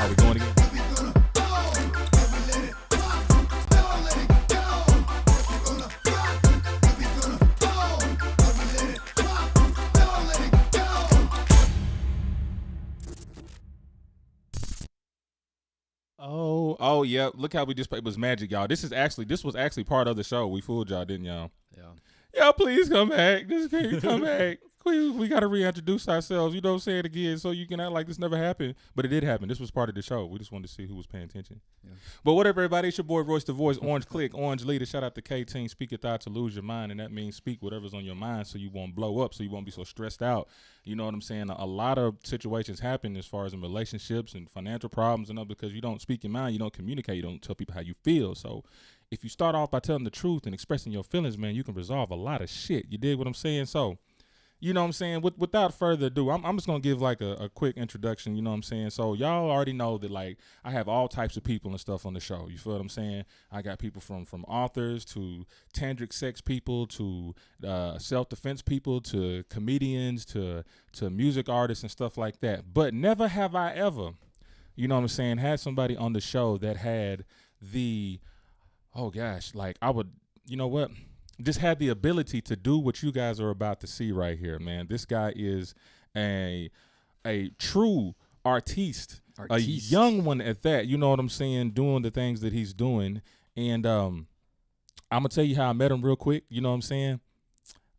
Are we going again? Oh, yeah. Look how we just played. It was magic, y'all. This was actually part of the show. We fooled y'all, didn't y'all? Yeah. Y'all, please come back. Just come back. We got to reintroduce ourselves. You know what I'm saying, again, so you can act like this never happened. But it did happen. This was part of the show. We just wanted to see who was paying attention. Yeah. But whatever, everybody. It's your boy, Royce the Voice, Orange Click, Orange Leader. Shout out to K-Team. Speak your thoughts to lose your mind. And that means speak whatever's on your mind so you won't blow up, so you won't be so stressed out. You know what I'm saying? A lot of situations happen as far as in relationships and financial problems and all because you don't speak your mind. You don't communicate. You don't tell people how you feel. So if you start off by telling the truth and expressing your feelings, man, you can resolve a lot of shit. You dig what I'm saying? So, you know what I'm saying? Without further ado, I'm just going to give like a quick introduction, you know what I'm saying? So y'all already know that like I have all types of people and stuff on the show. You feel what I'm saying? I got people from authors to tantric sex people to self-defense people to comedians to music artists and stuff like that. But never have I ever, you know what I'm saying, had somebody on the show that had the, oh gosh, like I would, you know what? Just had the ability to do what you guys are about to see right here, man. This guy is a true artiste, a young one at that. You know what I'm saying? Doing the things that he's doing. And I'm gonna tell you how I met him real quick. You know what I'm saying?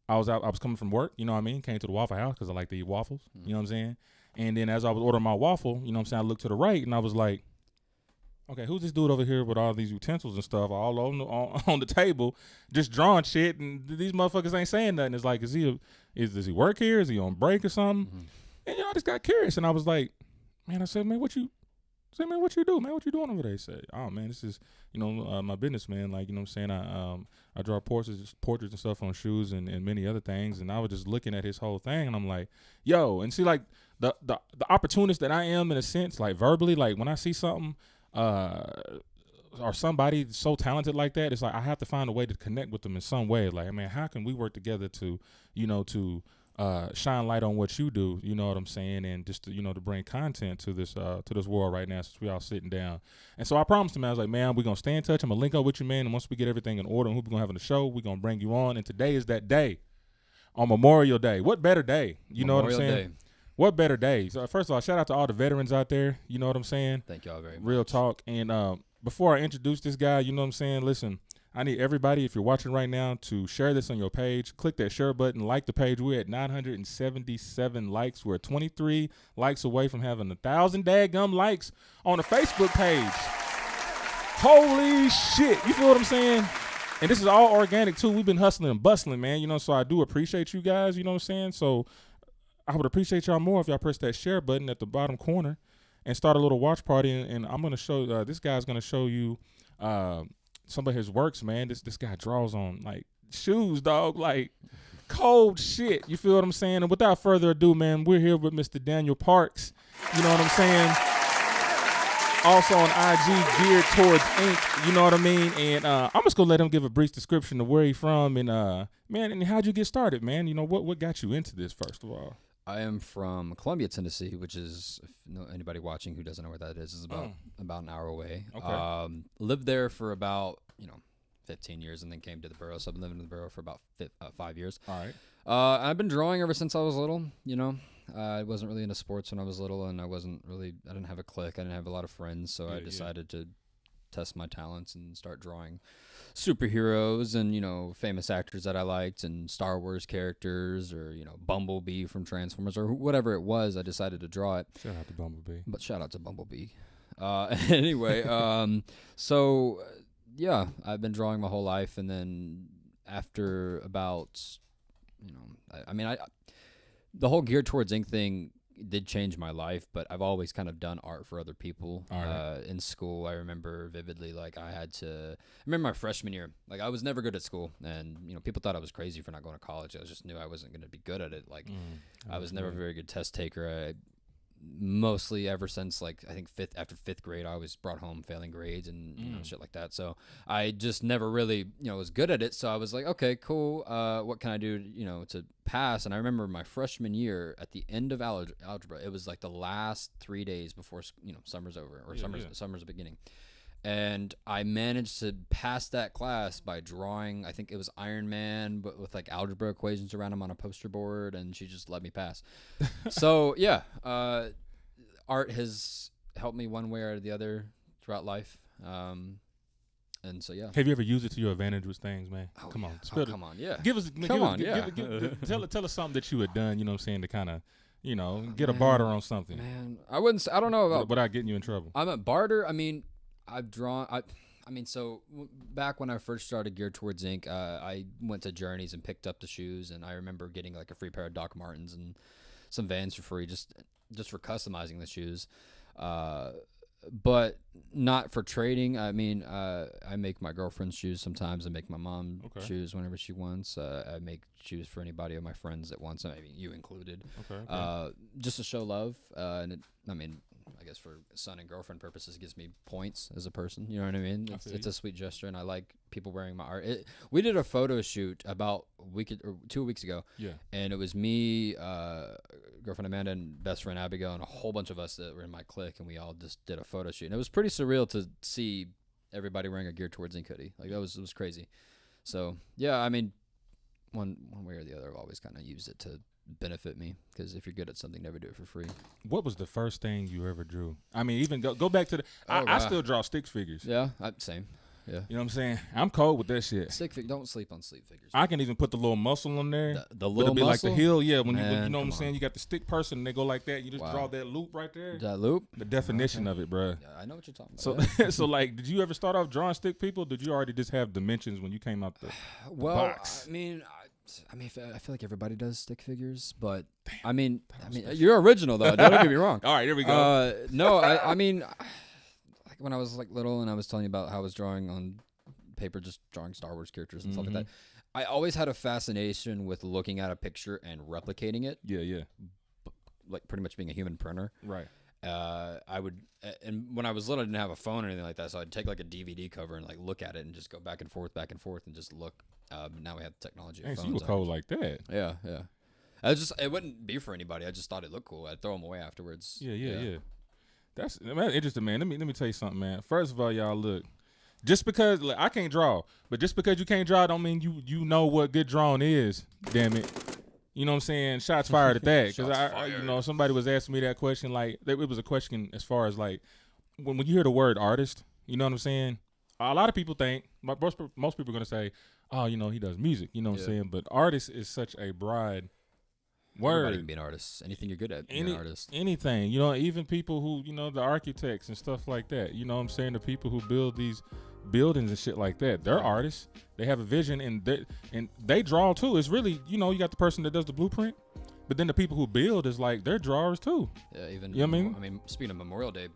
I was coming from work. You know what I mean? Came to the Waffle House because I like to eat waffles. You know what I'm saying? And then as I was ordering my waffle, you know what I'm saying? I looked to the right and I was like, okay, who's this dude over here with all these utensils and stuff all on the table, just drawing shit, and these motherfuckers ain't saying nothing. It's like, does he work here? Is he on break or something? Mm-hmm. And I just got curious, and I was like, man, I said, man, what you do, man? What you doing over there? He said, oh man, this is my business, man. Like, you know what I'm saying? I draw portraits and stuff on shoes and many other things, and I was just looking at his whole thing, and I'm like, yo, and see, like the opportunist that I am in a sense, like verbally, like when I see something. Or somebody so talented like that, it's like I have to find a way to connect with them in some way. Like, man, how can we work together to shine light on what you do? You know what I'm saying? And just to bring content to this world right now, since we all sitting down. And so I promised him, I was like, man, we're gonna stay in touch. I'm gonna link up with you, man. And once we get everything in order and who we're gonna have on the show, we're gonna bring you on. And today is that day, on Memorial Day. What better day? You know what I'm saying? Day. What better day? So first of all, shout out to all the veterans out there. You know what I'm saying? Thank y'all very much. Real talk. And before I introduce this guy, you know what I'm saying? Listen, I need everybody, if you're watching right now, to share this on your page. Click that share button. Like the page. We're at 977 likes. We're 23 likes away from having 1,000 daggum likes on the Facebook page. Holy shit. You feel what I'm saying? And this is all organic, too. We've been hustling and bustling, man. So I do appreciate you guys. You know what I'm saying? So I would appreciate y'all more if y'all press that share button at the bottom corner and start a little watch party. And I'm going to show, this guy's going to show you some of his works, man. This guy draws on, like, shoes, dog, like, cold shit. You feel what I'm saying? And without further ado, man, we're here with Mr. Daniel Parks. You know what I'm saying? Also on IG, geared towards ink. You know what I mean? And I'm just going to let him give a brief description of where he's from. And, man, and how'd you get started, man? What got you into this, first of all? I am from Columbia, Tennessee, which is, if anybody watching who doesn't know where that is about an hour away. Okay. Lived there for about 15 years, and then came to the borough. So I've been living in the borough for about 5 years. All right. I've been drawing ever since I was little. I wasn't really into sports when I was little, and I didn't have a clique. I didn't have a lot of friends, so I decided to test my talents and start drawing superheroes and famous actors that I liked and Star Wars characters or Bumblebee from Transformers or whatever it was. I decided to draw it. Shout out to Bumblebee. But shout out to Bumblebee. Anyway, so yeah, I've been drawing my whole life, and then after about the whole geared towards ink thing did change my life, but I've always kind of done art for other people. Right. In school, I remember vividly, like I remember my freshman year, like I was never good at school, and people thought I was crazy for not going to college. I just knew I wasn't going to be good at it. Like I was never a very good test taker. I mostly ever since like I think after fifth grade, I always brought home failing grades and you know shit like that. So I just never really was good at it. So I was like, okay, cool. What can I do to pass? And I remember my freshman year at the end of algebra, it was like the last 3 days before summer's over or summer's beginning. And I managed to pass that class by drawing, I think it was Iron Man, but with like algebra equations around him on a poster board, and she just let me pass. So, yeah, art has helped me one way or the other throughout life. And so, yeah. Have you ever used it to your advantage with things, man? Oh, come yeah. on. Spill come on, yeah. Tell us something that you had done, to kind of, get a barter on something. Man, I don't know about. Without getting you in trouble. I'm at barter, I mean. I've drawn. So back when I first started Geared Towards Ink, I went to Journeys and picked up the shoes, and I remember getting like a free pair of Doc Martens and some Vans for free, just for customizing the shoes, but not for trading. I mean, I make my girlfriend's shoes sometimes. I make my mom shoes whenever she wants. I make shoes for anybody of my friends that wants them, I mean, you included. Just to show love, and I guess for son and girlfriend purposes, it gives me points as a person. You know what I mean? It's a sweet gesture, and I like people wearing my art. We did a photo shoot about a week or 2 weeks ago. Yeah. And it was me, girlfriend Amanda, and best friend Abigail, and a whole bunch of us that were in my clique, and we all just did a photo shoot. And it was pretty surreal to see everybody wearing a Geared Towards Ink hoodie. Like, it was crazy. So, yeah, I mean, one way or the other, I've always kind of used it to benefit me, because if you're good at something, never do it for free. What was the first thing you ever drew? I mean, even go back to the I still draw stick figures. Yeah, same. Yeah. You know what I'm saying? I'm cold with that shit. Don't sleep on stick figures. I can even put the little muscle on there. The little muscle? Like the heel, yeah. When you know what I'm saying? You got the stick person, and they go like that. You just draw that loop right there. That loop? The definition of it, bro. Yeah, I know what you're talking about. So, so like, did you ever start off drawing stick people? Did you already just have dimensions when you came out the box? I mean, I feel like everybody does stick figures, but I mean, you're original though. Don't get me wrong. All right, here we go. No, I mean, like when I was like little, and I was telling you about how I was drawing on paper, just drawing Star Wars characters and stuff like that. I always had a fascination with looking at a picture and replicating it. Yeah. Like pretty much being a human printer. Right. I would, and when I was little, I didn't have a phone or anything like that, so I'd take like a DVD cover and like look at it and just go back and forth, and just look. Now we have technology. Of phones. So you were cold like that. Yeah. It wouldn't be for anybody. I just thought it looked cool. I'd throw them away afterwards. Yeah. That's interesting, man. Let me tell you something, man. First of all, y'all, look. Just because I can't draw, but just because you can't draw don't mean you know what good drawing is. Damn it. You know what I'm saying? Shots fired at that. Because somebody was asking me that question. Like, it was a question as far as like when you hear the word artist. You know what I'm saying? A lot of people think most people are gonna say, oh, he does music. You know what I'm saying? But artist is such a broad word. Everybody can be an artist. Anything you're good at, be an artist. Anything. Even people who the architects and stuff like that. You know what I'm saying? The people who build these buildings and shit like that. They're artists. They have a vision and they draw too. It's really you got the person that does the blueprint, but then the people who build is like they're drawers too. Yeah, even you know what I mean? I mean, speaking of Memorial Day,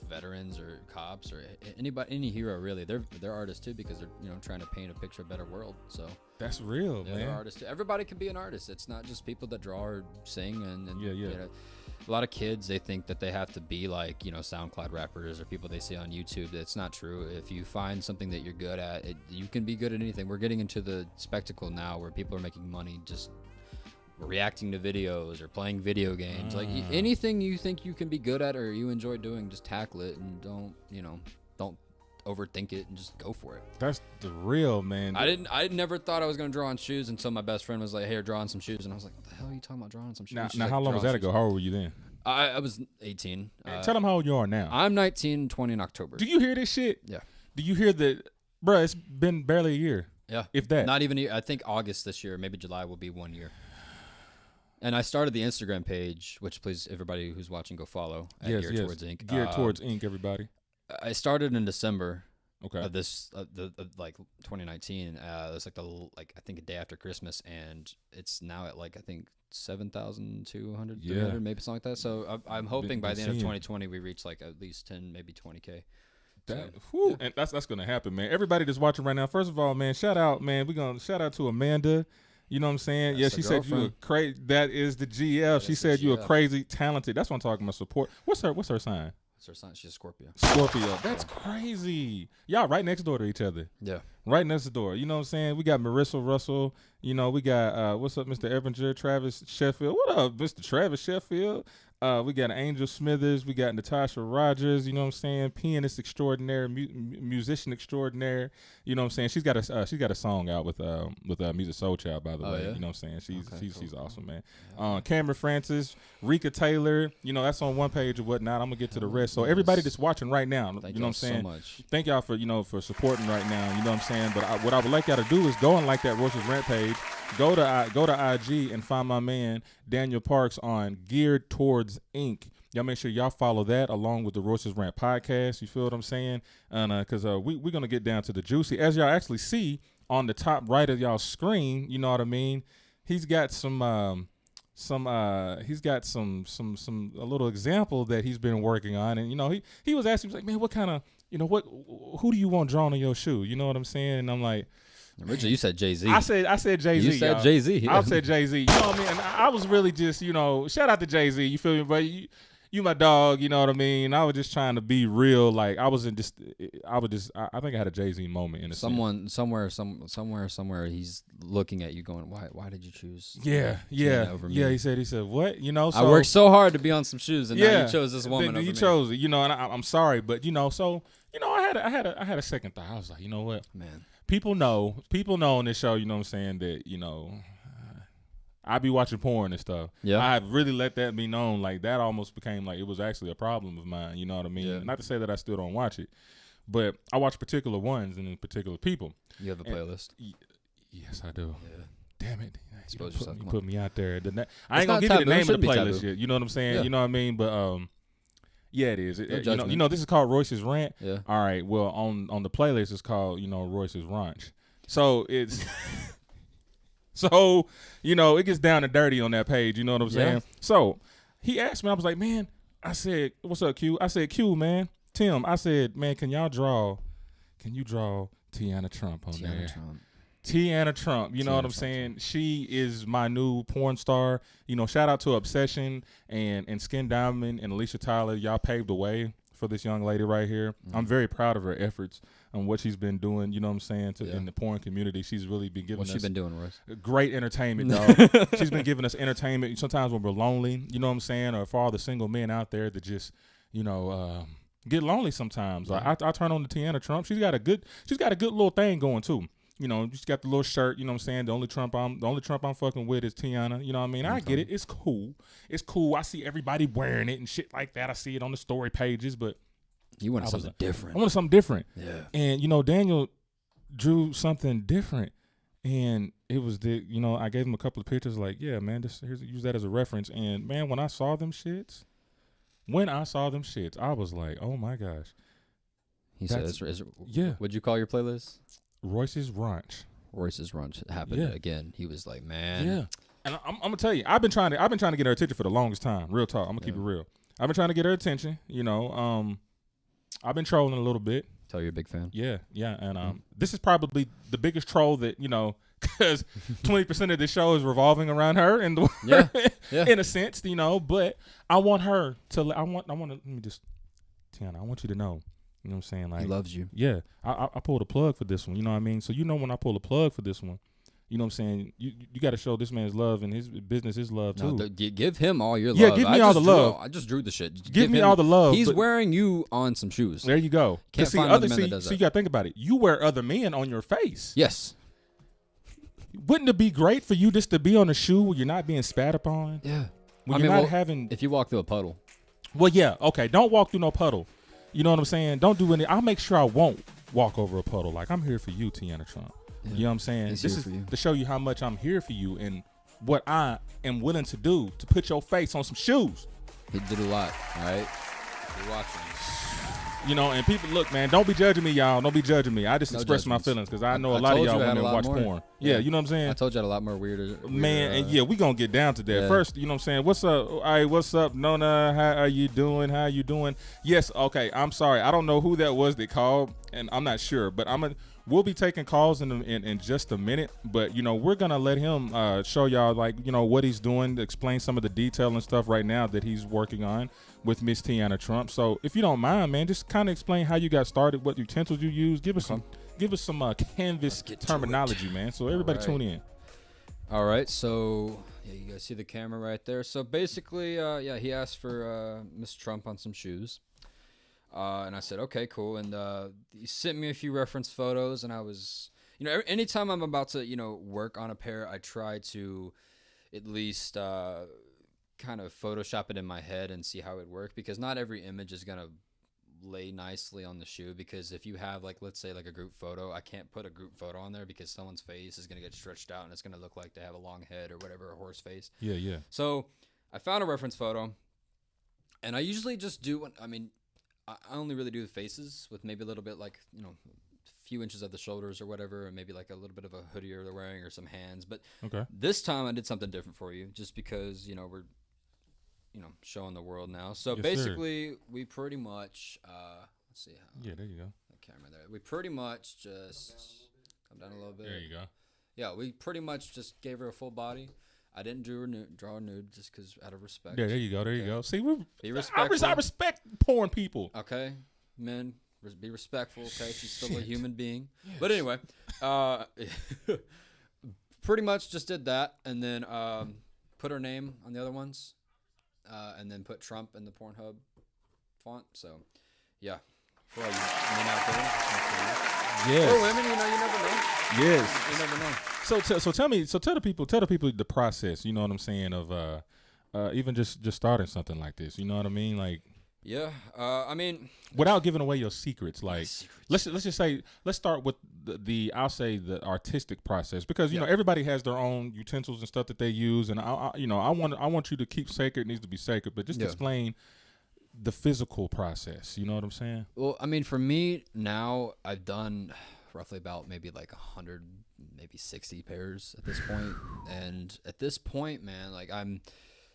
veterans or cops or any hero really, they're artists too, because they're trying to paint a picture of a better world. So that's real, man. They're artists too. Everybody can be an artist. It's not just people that draw or sing and a lot of kids, they think that they have to be like, SoundCloud rappers or people they see on YouTube. That's not true. If you find something that you're good at, you can be good at anything. We're getting into the spectacle now where people are making money just reacting to videos or playing video games. Like anything you think you can be good at or you enjoy doing, just tackle it and don't overthink it and just go for it. That's the real, man. I never thought I was going to draw on shoes until my best friend was like, hey, you're drawing some shoes. And I was like, what the hell are you talking about drawing some shoes? Now how long was that ago? How old were you then? I was 18. Tell them how old you are now. I'm 19, 20 in October. Do you hear this shit? Yeah. Do you hear that? Bruh, it's been barely a year. Yeah. If that. Not even a year. I think August this year, maybe July will be 1 year. And I started the Instagram page, which please everybody who's watching go follow at Geared Towards Ink. Geared Towards Ink, everybody. I started in December. Okay. Of this, like 2019. It was like I think a day after Christmas, and it's now at like I think 7,200, 300, maybe something like that. So I'm hoping by the end of 2020 we reach like at least 10, maybe 20K. And that's gonna happen, man. Everybody that's watching right now, first of all, man, shout out, man. We're gonna shout out to Amanda You know what I'm saying? That's she said you a crazy. That is the GF. She said you a crazy, talented. That's what I'm talking about. Support. What's her sign? What's her sign? She's a Scorpio. Scorpio. That's crazy. Y'all right next door to each other. Yeah. Right next door. You know what I'm saying? We got Marissa Russell. You know, we got what's up, Mr. Evinger, Travis Sheffield. What up, Mr. Travis Sheffield? We got Angel Smithers. We got Natasha Rogers. You know what I'm saying? Pianist extraordinaire, musician extraordinaire. You know what I'm saying? She's got a song out with Music Soul Child, by the way. Yeah? You know what I'm saying? She's cool. awesome, man. Cameron Francis, Rika Taylor. You know, that's on one page or whatnot. I'm gonna get to the rest. So everybody that's watching right now, you know what I'm saying? So much. Thank y'all for for supporting right now. You know what I'm saying? But what I would like y'all to do is go and like that Royces Rant page. Go to IG and find my man Daniel Parks on Geared Towards Inc. Y'all make sure y'all follow that along with the Royces Rant podcast. You feel what I'm saying? And because we're gonna get down to the juicy, as y'all actually see on the top right of y'all screen. You know what I mean? He's got a little example that he's been working on, and you know he was asking, like, man, what kind of who do you want drawn on your shoe? You know what I'm saying? And I'm like. Originally, you said Jay-Z. I said Jay-Z. You said Jay-Z. Yeah. I said Jay-Z. You know what I mean? And I was really just, shout out to Jay-Z. You feel me? But you my dog. You know what I mean? I was just trying to be real. Like I think I had a Jay-Z moment in a sense. Somewhere. He's looking at you, going, "Why did you choose?" Yeah. Over me? Yeah. He said, what? So, I worked so hard to be on some shoes, and now you chose this woman. You chose it. And I'm sorry, but I had a second thought. I was like, you know what, man. People know on this show, you know what I'm saying, that, I be watching porn and stuff. Yeah. I really let that be known. Like, that almost became like it was actually a problem of mine, you know what I mean? Yeah. Not to say that I still don't watch it, but I watch particular ones and particular people. You have a playlist? Yes, I do. Yeah. Damn it. You put me out there. I ain't going to give you the name of the playlist yet. You know what I'm saying? Yeah. You know what I mean? But, yeah, it is. This is called Royces Rant. Yeah. All right. Well, on the playlist, it's called, Royces Ranch. So it's, it gets down and dirty on that page. You know what I'm saying? So he asked me, I was like, man, I said, what's up, Q? I said, Q, man, Tim. I said, man, can you draw Tiana Trump on there? Tiana Trump, you know what I'm saying? She is my new porn star. Shout out to Obsession and Skin Diamond and Alicia Tyler. Y'all paved the way for this young lady right here. Mm-hmm. I'm very proud of her efforts and what she's been doing, you know what I'm saying, in the porn community. She's really been giving us been doing, Royce? Great entertainment, dog. She's been giving us entertainment sometimes when we're lonely, you know what I'm saying, or for all the single men out there that just, get lonely sometimes. Yeah. Like I turn on the Tiana Trump. She's got a good little thing going too. She's got the little shirt, you know what I'm saying? The only Trump I'm fucking with is Tiana. You know what I mean? I get it. It's cool. I see everybody wearing it and shit like that. I see it on the story pages, but you wanted something different. I wanted something different. Yeah. And Daniel drew something different. And it was I gave him a couple of pictures like, yeah, man, use that as a reference. And man, when I saw them shits, I was like, oh my gosh. He said, yeah. What'd you call your playlist? Royces Ranch. Royces Run happened again. He was like, man. Yeah. And I'm gonna tell you, I've been trying to get her attention for the longest time. Real talk. I'm gonna keep it real. I've been trying to get her attention. I've been trolling a little bit. Tell you're a big fan. Yeah. And this is probably the biggest troll that because 20% of the show is revolving around her and in a sense, But I want her to. Tiana, I want you to know. You know what I'm saying? Like, he loves you. Yeah. I pulled a plug for this one. You know what I mean? So when I pull a plug for this one, you know what I'm saying? You got to show this man's love and his business is love too. Give him all your love. Yeah, give me all the love. I just drew the shit. Give me all the love. He's wearing you on some shoes. There you go. Can't find other men that does that. You got to think about it. You wear other men on your face. Yes. Wouldn't it be great for you just to be on a shoe where you're not being spat upon? Yeah. When you're not having. If you walk through a puddle. Well, yeah. Okay. Don't walk through no puddle. You know what I'm saying? Don't do any. I'll make sure I won't walk over a puddle. Like, I'm here for you, Tiana Trump. Yeah. You know what I'm saying? This is to show you how much I'm here for you and what I am willing to do to put your face on some shoes. He did a lot, all right? You're watching. And people, look, man, don't be judging me, y'all. Don't be judging me. I just express my feelings because I know a lot of y'all want to watch porn. Yeah, you know what I'm saying? I told you I had a lot more weirder. Man, and yeah, we going to get down to that. Yeah. First, you know what I'm saying? What's up? All right, what's up, Nona? How are you doing? Yes, okay, I'm sorry. I don't know who that was that called, and I'm not sure, but We'll be taking calls in just a minute, but we're gonna let him show y'all what he's doing, explain some of the detail and stuff right now that he's working on with Miss Tiana Trump. So if you don't mind, man, just kind of explain how you got started, what utensils you use. Give us some canvas terminology, man. So everybody tune in. All right, so you guys see the camera right there. So basically, he asked for Miss Trump on some shoes. And I said, okay, cool. And he sent me a few reference photos, and I was, anytime I'm about to, work on a pair, I try to at least kind of Photoshop it in my head and see how it would work, because not every image is going to lay nicely on the shoe. Because if you have, let's say, a group photo, I can't put a group photo on there because someone's face is going to get stretched out, and it's going to look like they have a long head or whatever, a horse face. Yeah. So I found a reference photo, and I usually just do, I only really do the faces with maybe a little bit a few inches of the shoulders or whatever, and maybe a little bit of a hoodie they're wearing or some hands. But this time I did something different for you, just because, we're, showing the world now. So basically, we pretty much, let's see how. Yeah, there you go. The camera there. We pretty much just come down a little bit. There you go. Yeah, we pretty much just gave her a full body. I didn't draw a nude just because out of respect. Yeah, there you go. There you go. See, be respectful. I respect porn people. Okay, men, be respectful. Okay, she's still a human being. Yes. But anyway, pretty much just did that, and then put her name on the other ones, and then put Trump in the Pornhub font. So, yeah, for all you men out there. Yes. Or women, you never know. Yes. You never know. So tell the people the process, you know what I'm saying, of even just starting something like this, you know what I mean? Yeah. Without giving away your secrets, let's just say, let's start with I'll say the artistic process, because everybody has their own utensils and stuff that they use, and I want you to keep sacred. It needs to be sacred, but just explain the physical process, you know what I'm saying? Well, for me now, I've done roughly about maybe 100, maybe 60 pairs at this point. And at this point, man, I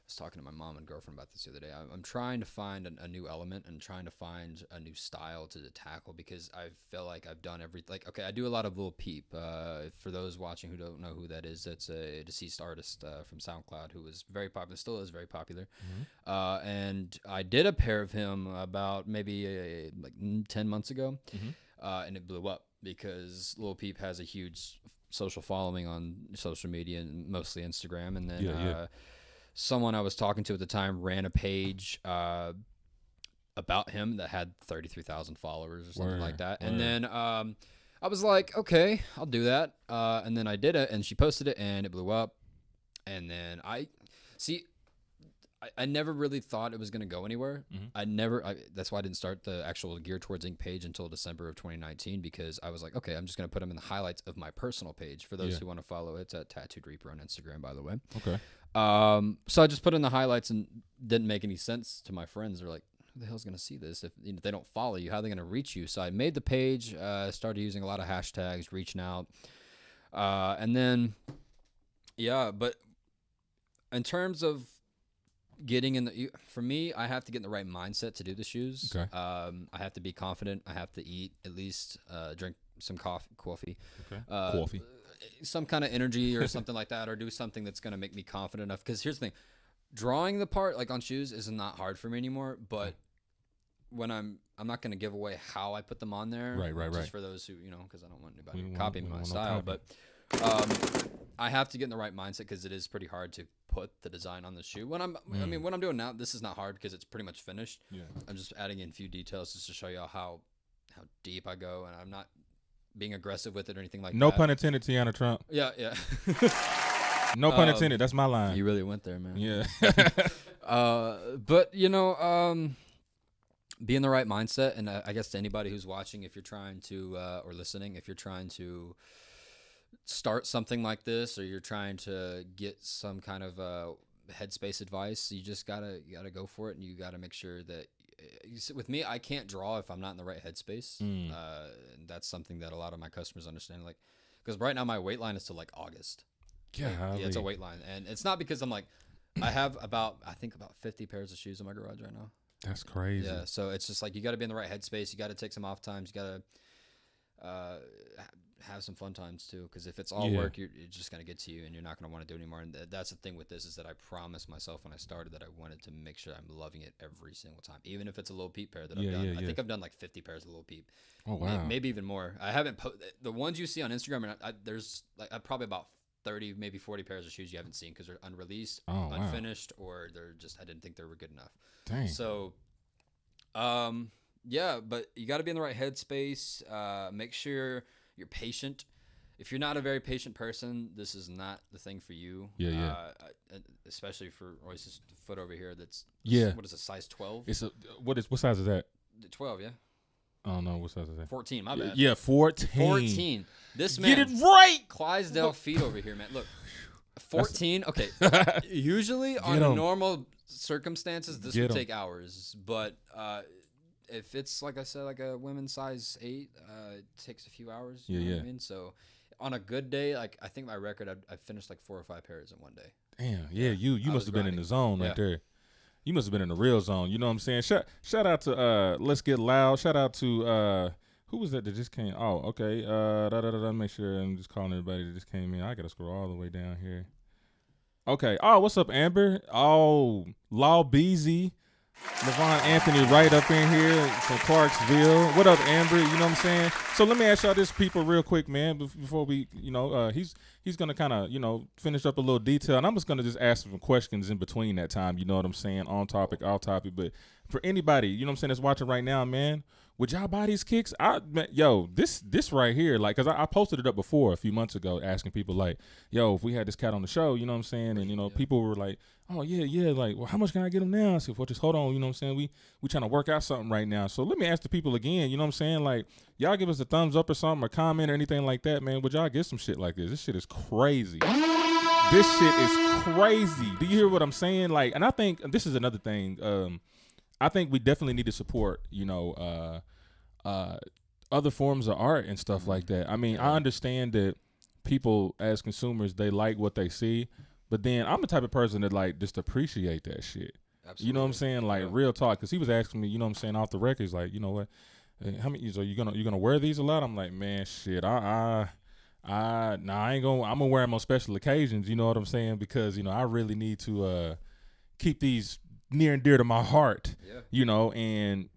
was talking to my mom and girlfriend about this the other day. I'm trying to find a new element and trying to find a new style to tackle, because I feel like I've done everything. Okay, I do a lot of Lil Peep. For those watching who don't know who that is, that's a deceased artist from SoundCloud who was very popular, still is very popular. Mm-hmm. And I did a pair of him about maybe 10 months ago, and it blew up because Lil Peep has a huge social following on social media, and mostly Instagram. And then someone I was talking to at the time ran a page about him that had 33,000 followers or something like that. And then I was like, okay, I'll do that. And then I did it, and she posted it, and it blew up. And then I never really thought it was going to go anywhere. Mm-hmm. That's why I didn't start the actual Gear Towards Ink page until December of 2019, because I was like, okay, I'm just going to put them in the highlights of my personal page. For those who want to follow, it's at Tattooed Reaper on Instagram, by the way. Okay. So I just put in the highlights, and didn't make any sense to my friends. They're like, who the hell's going to see this? If they don't follow you, how are they going to reach you? So I made the page, started using a lot of hashtags, reaching out. And then, but in terms of getting for me, I have to get in the right mindset to do the shoes. Okay. I have to be confident. I have to eat at least, drink some coffee. Okay. Coffee. Some kind of energy or something like that, or do something that's going to make me confident enough. Because here's the thing, drawing the part on shoes is not hard for me anymore. But when I'm not going to give away how I put them on there. Right. Just for those who, because I don't want anybody copying my style. But I have to get in the right mindset, because it is pretty hard to put the design on the shoe. When I'm doing now, this is not hard because it's pretty much finished. Yeah. I'm just adding in a few details just to show y'all how deep I go, and I'm not being aggressive with it or anything like that. No pun intended, Tiana Trump. Yeah. No pun intended. That's my line. You really went there, man. Yeah. But be in the right mindset, and I guess to anybody who's watching, if you're trying to or listening, if you're trying to start something like this, or you're trying to get some kind of headspace advice, you just gotta go for it, and you gotta make sure that. With me, I can't draw if I'm not in the right headspace. And that's something that a lot of my customers understand. Because right now my weight line is to August. Yeah, it's a weight line, and it's not because I have about 50 pairs of shoes in my garage right now. That's crazy. Yeah, so it's just you got to be in the right headspace. You got to take some off times. You got to have some fun times too, because if it's all work, it's just gonna get to you, and you're not gonna want to do it anymore. And that's the thing with this is that I promised myself when I started that I wanted to make sure I'm loving it every single time, even if it's a Lil Peep pair that I've done. I think I've done like 50 pairs of Lil Peep. Oh wow, maybe even more. I haven't the ones you see on Instagram, and there's like probably about 30, maybe 40 pairs of shoes you haven't seen because they're unreleased, unfinished, or they're just I didn't think they were good enough. Dang. So, yeah, but you got to be in the right headspace. Make sure you're patient. If you're not a very patient person, this is not the thing for you. Yeah. Especially for Royce's foot over here. That's What is a size 12? What size is that? 12, yeah. I don't know what size is that. 14, my bad. Yeah, 14. 14. This man. Get it right. Clydesdale feet over here, man. Look, 14. Okay. Usually under normal circumstances, this would take hours, but if it's like I said, like a women's size 8, it takes a few hours. You know what I mean? So on a good day, like I think my record, I finished like 4 or 5 pairs in one day. Damn, you must have been in the zone right there. You must have been in the real zone. You know what I'm saying? Shout out to Let's Get Loud. Shout out to who was that just came? Oh, okay. Make sure I'm just calling everybody that just came in. I gotta scroll all the way down here. Okay. Oh, what's up, Amber? Oh, Law Beezy. Levon Anthony right up in here from Clarksville. What up, Amber? You know what I'm saying? So let me ask y'all this, people, real quick, man, before we, he's going to kind of, finish up a little detail. And I'm just going to just ask some questions in between that time, you know what I'm saying, on topic, off topic. But for anybody, you know what I'm saying, that's watching right now, man, would y'all buy these kicks? This right here, like, because I posted it up before a few months ago asking people, like, yo, if we had this cat on the show, you know what I'm saying? And, people were like, oh, yeah, like, well, how much can I get him now? I said, well, just hold on, you know what I'm saying? We trying to work out something right now. So let me ask the people again, you know what I'm saying? Like, y'all give us a thumbs up or something or comment or anything like that, man. Would y'all get some shit like this? This shit is crazy. This shit is crazy. Do you hear what I'm saying? Like, and I think this is another thing. I think we definitely need to support, other forms of art and stuff like that. I mean, I understand that people as consumers, they like what they see, but then I'm the type of person that like just appreciate that shit. Absolutely. You know what I'm saying? Like real talk. Cause he was asking me, you know what I'm saying, off the record, he's like, you know what, how many, so you gonna wear these a lot? I'm like, man, shit, I ain't gonna, I'm gonna wear them on special occasions. You know what I'm saying? Because, I really need to, keep these near and dear to my heart, and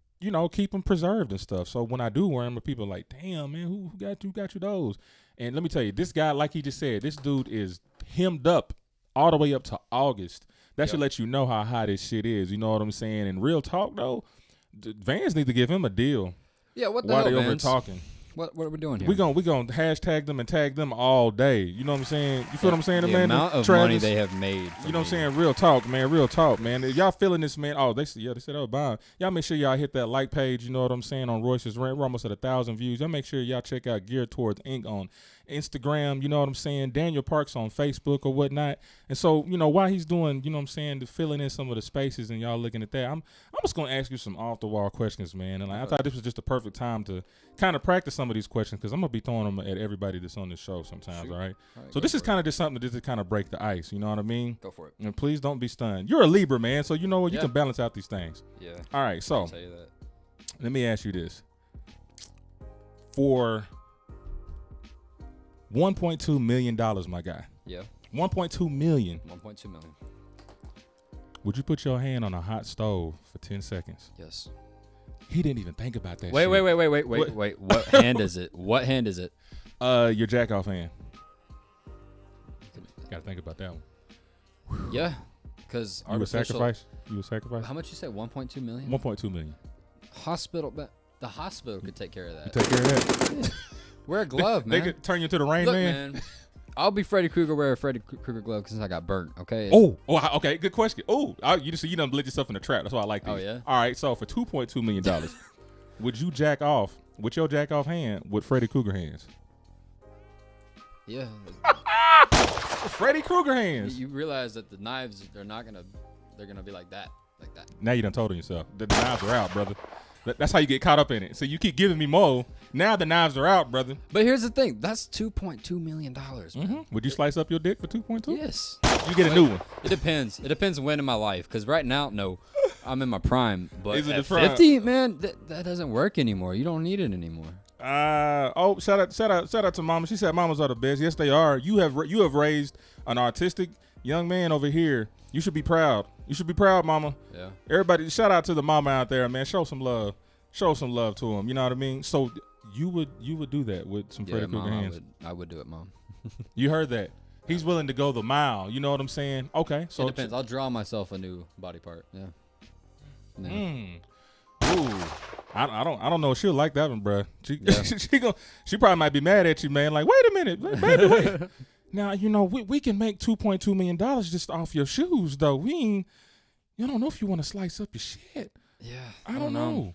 keep them preserved and stuff. So when I do wear them, people are like, damn, man, who got you those? And let me tell you, this guy, like he just said, this dude is hemmed up all the way up to August. That should let you know how high this shit is. You know what I'm saying? And real talk though, Vans need to give him a deal. Yeah, what the hell, Vans? While they over talking. What are we doing here? We gonna hashtag them and tag them all day. You know what I'm saying? You feel what I'm saying, the man? The amount of money they have made. You know what I'm saying? Real talk, man. Real talk, man. If y'all feeling this, man. Oh, they said, oh, bye. Y'all make sure y'all hit that like page. You know what I'm saying? On Royces Run, we're almost at 1,000 views. Y'all make sure y'all check out Geared Towards Inc. on Instagram. You know what I'm saying? Daniel Parks on Facebook or whatnot. And so, while he's doing, you know what I'm saying, filling in some of the spaces and y'all looking at that, I'm just gonna ask you some off the wall questions, man. And I thought this was just the perfect time to kind of practice some of these questions because I'm gonna be throwing them at everybody that's on the show sometimes. All right. So this is kind of just something to kind of break the ice. You know what I mean? Go for it. And please don't be stunned. You're a Libra, man, so you know what, you can balance out these things. Yeah. All right. So I'll tell you that. Let me ask you this: for $1.2 million, my guy. Yeah. 1.2 million. 1.2 million. Would you put your hand on a hot stove for 10 seconds? Yes. He didn't even think about that. Wait. What hand is it? What hand is it? Your jack off hand. Got to think about that one. Yeah, because you would sacrifice. You would sacrifice. How much you say? 1.2 million. 1.2 million. Hospital, but the hospital could take care of that. You take care of that. Yeah. Wear a glove, man. They could turn you into the Rain Man. I'll be Freddy Krueger. Wear a Freddy Krueger glove since I got burnt. Okay. Okay. Good question. You done bled yourself in the trap. That's why I like these. Oh yeah. All right. So for $2.2 million, would you jack off with your jack off hand with Freddy Krueger hands? Yeah. Freddy Krueger hands. You realize that the knives they're gonna be like that. Now you done told on yourself. The knives are out, brother. That's how you get caught up in it. So you keep giving me more. Now the knives are out, brother. But here's the thing. That's $2.2 million. Mm-hmm. Would you slice up your dick for 2.2? Yes. You get a new one. It depends. It depends when in my life. Because right now, no, I'm in my prime. But Is it at the prime? 50, man, that doesn't work anymore. You don't need it anymore. Shout out to Mama. She said mamas are the best. Yes, they are. You have raised an artistic young man over here. You should be proud. You should be proud, Mama. Yeah. Everybody, shout out to the mama out there, man. Show some love. Show some love to him. You know what I mean? So you would do that with some Freddy Krueger hands. I would do it, Mom. You heard that. He's willing to go the mile. You know what I'm saying? Okay. So it depends. I'll draw myself a new body part. Yeah. Ooh. I don't know if she'll like that one, bro. She probably might be mad at you, man. Like, wait a minute, baby, wait. Now, we can make $2.2 million just off your shoes, though. You don't know if you want to slice up your shit. Yeah. I don't know.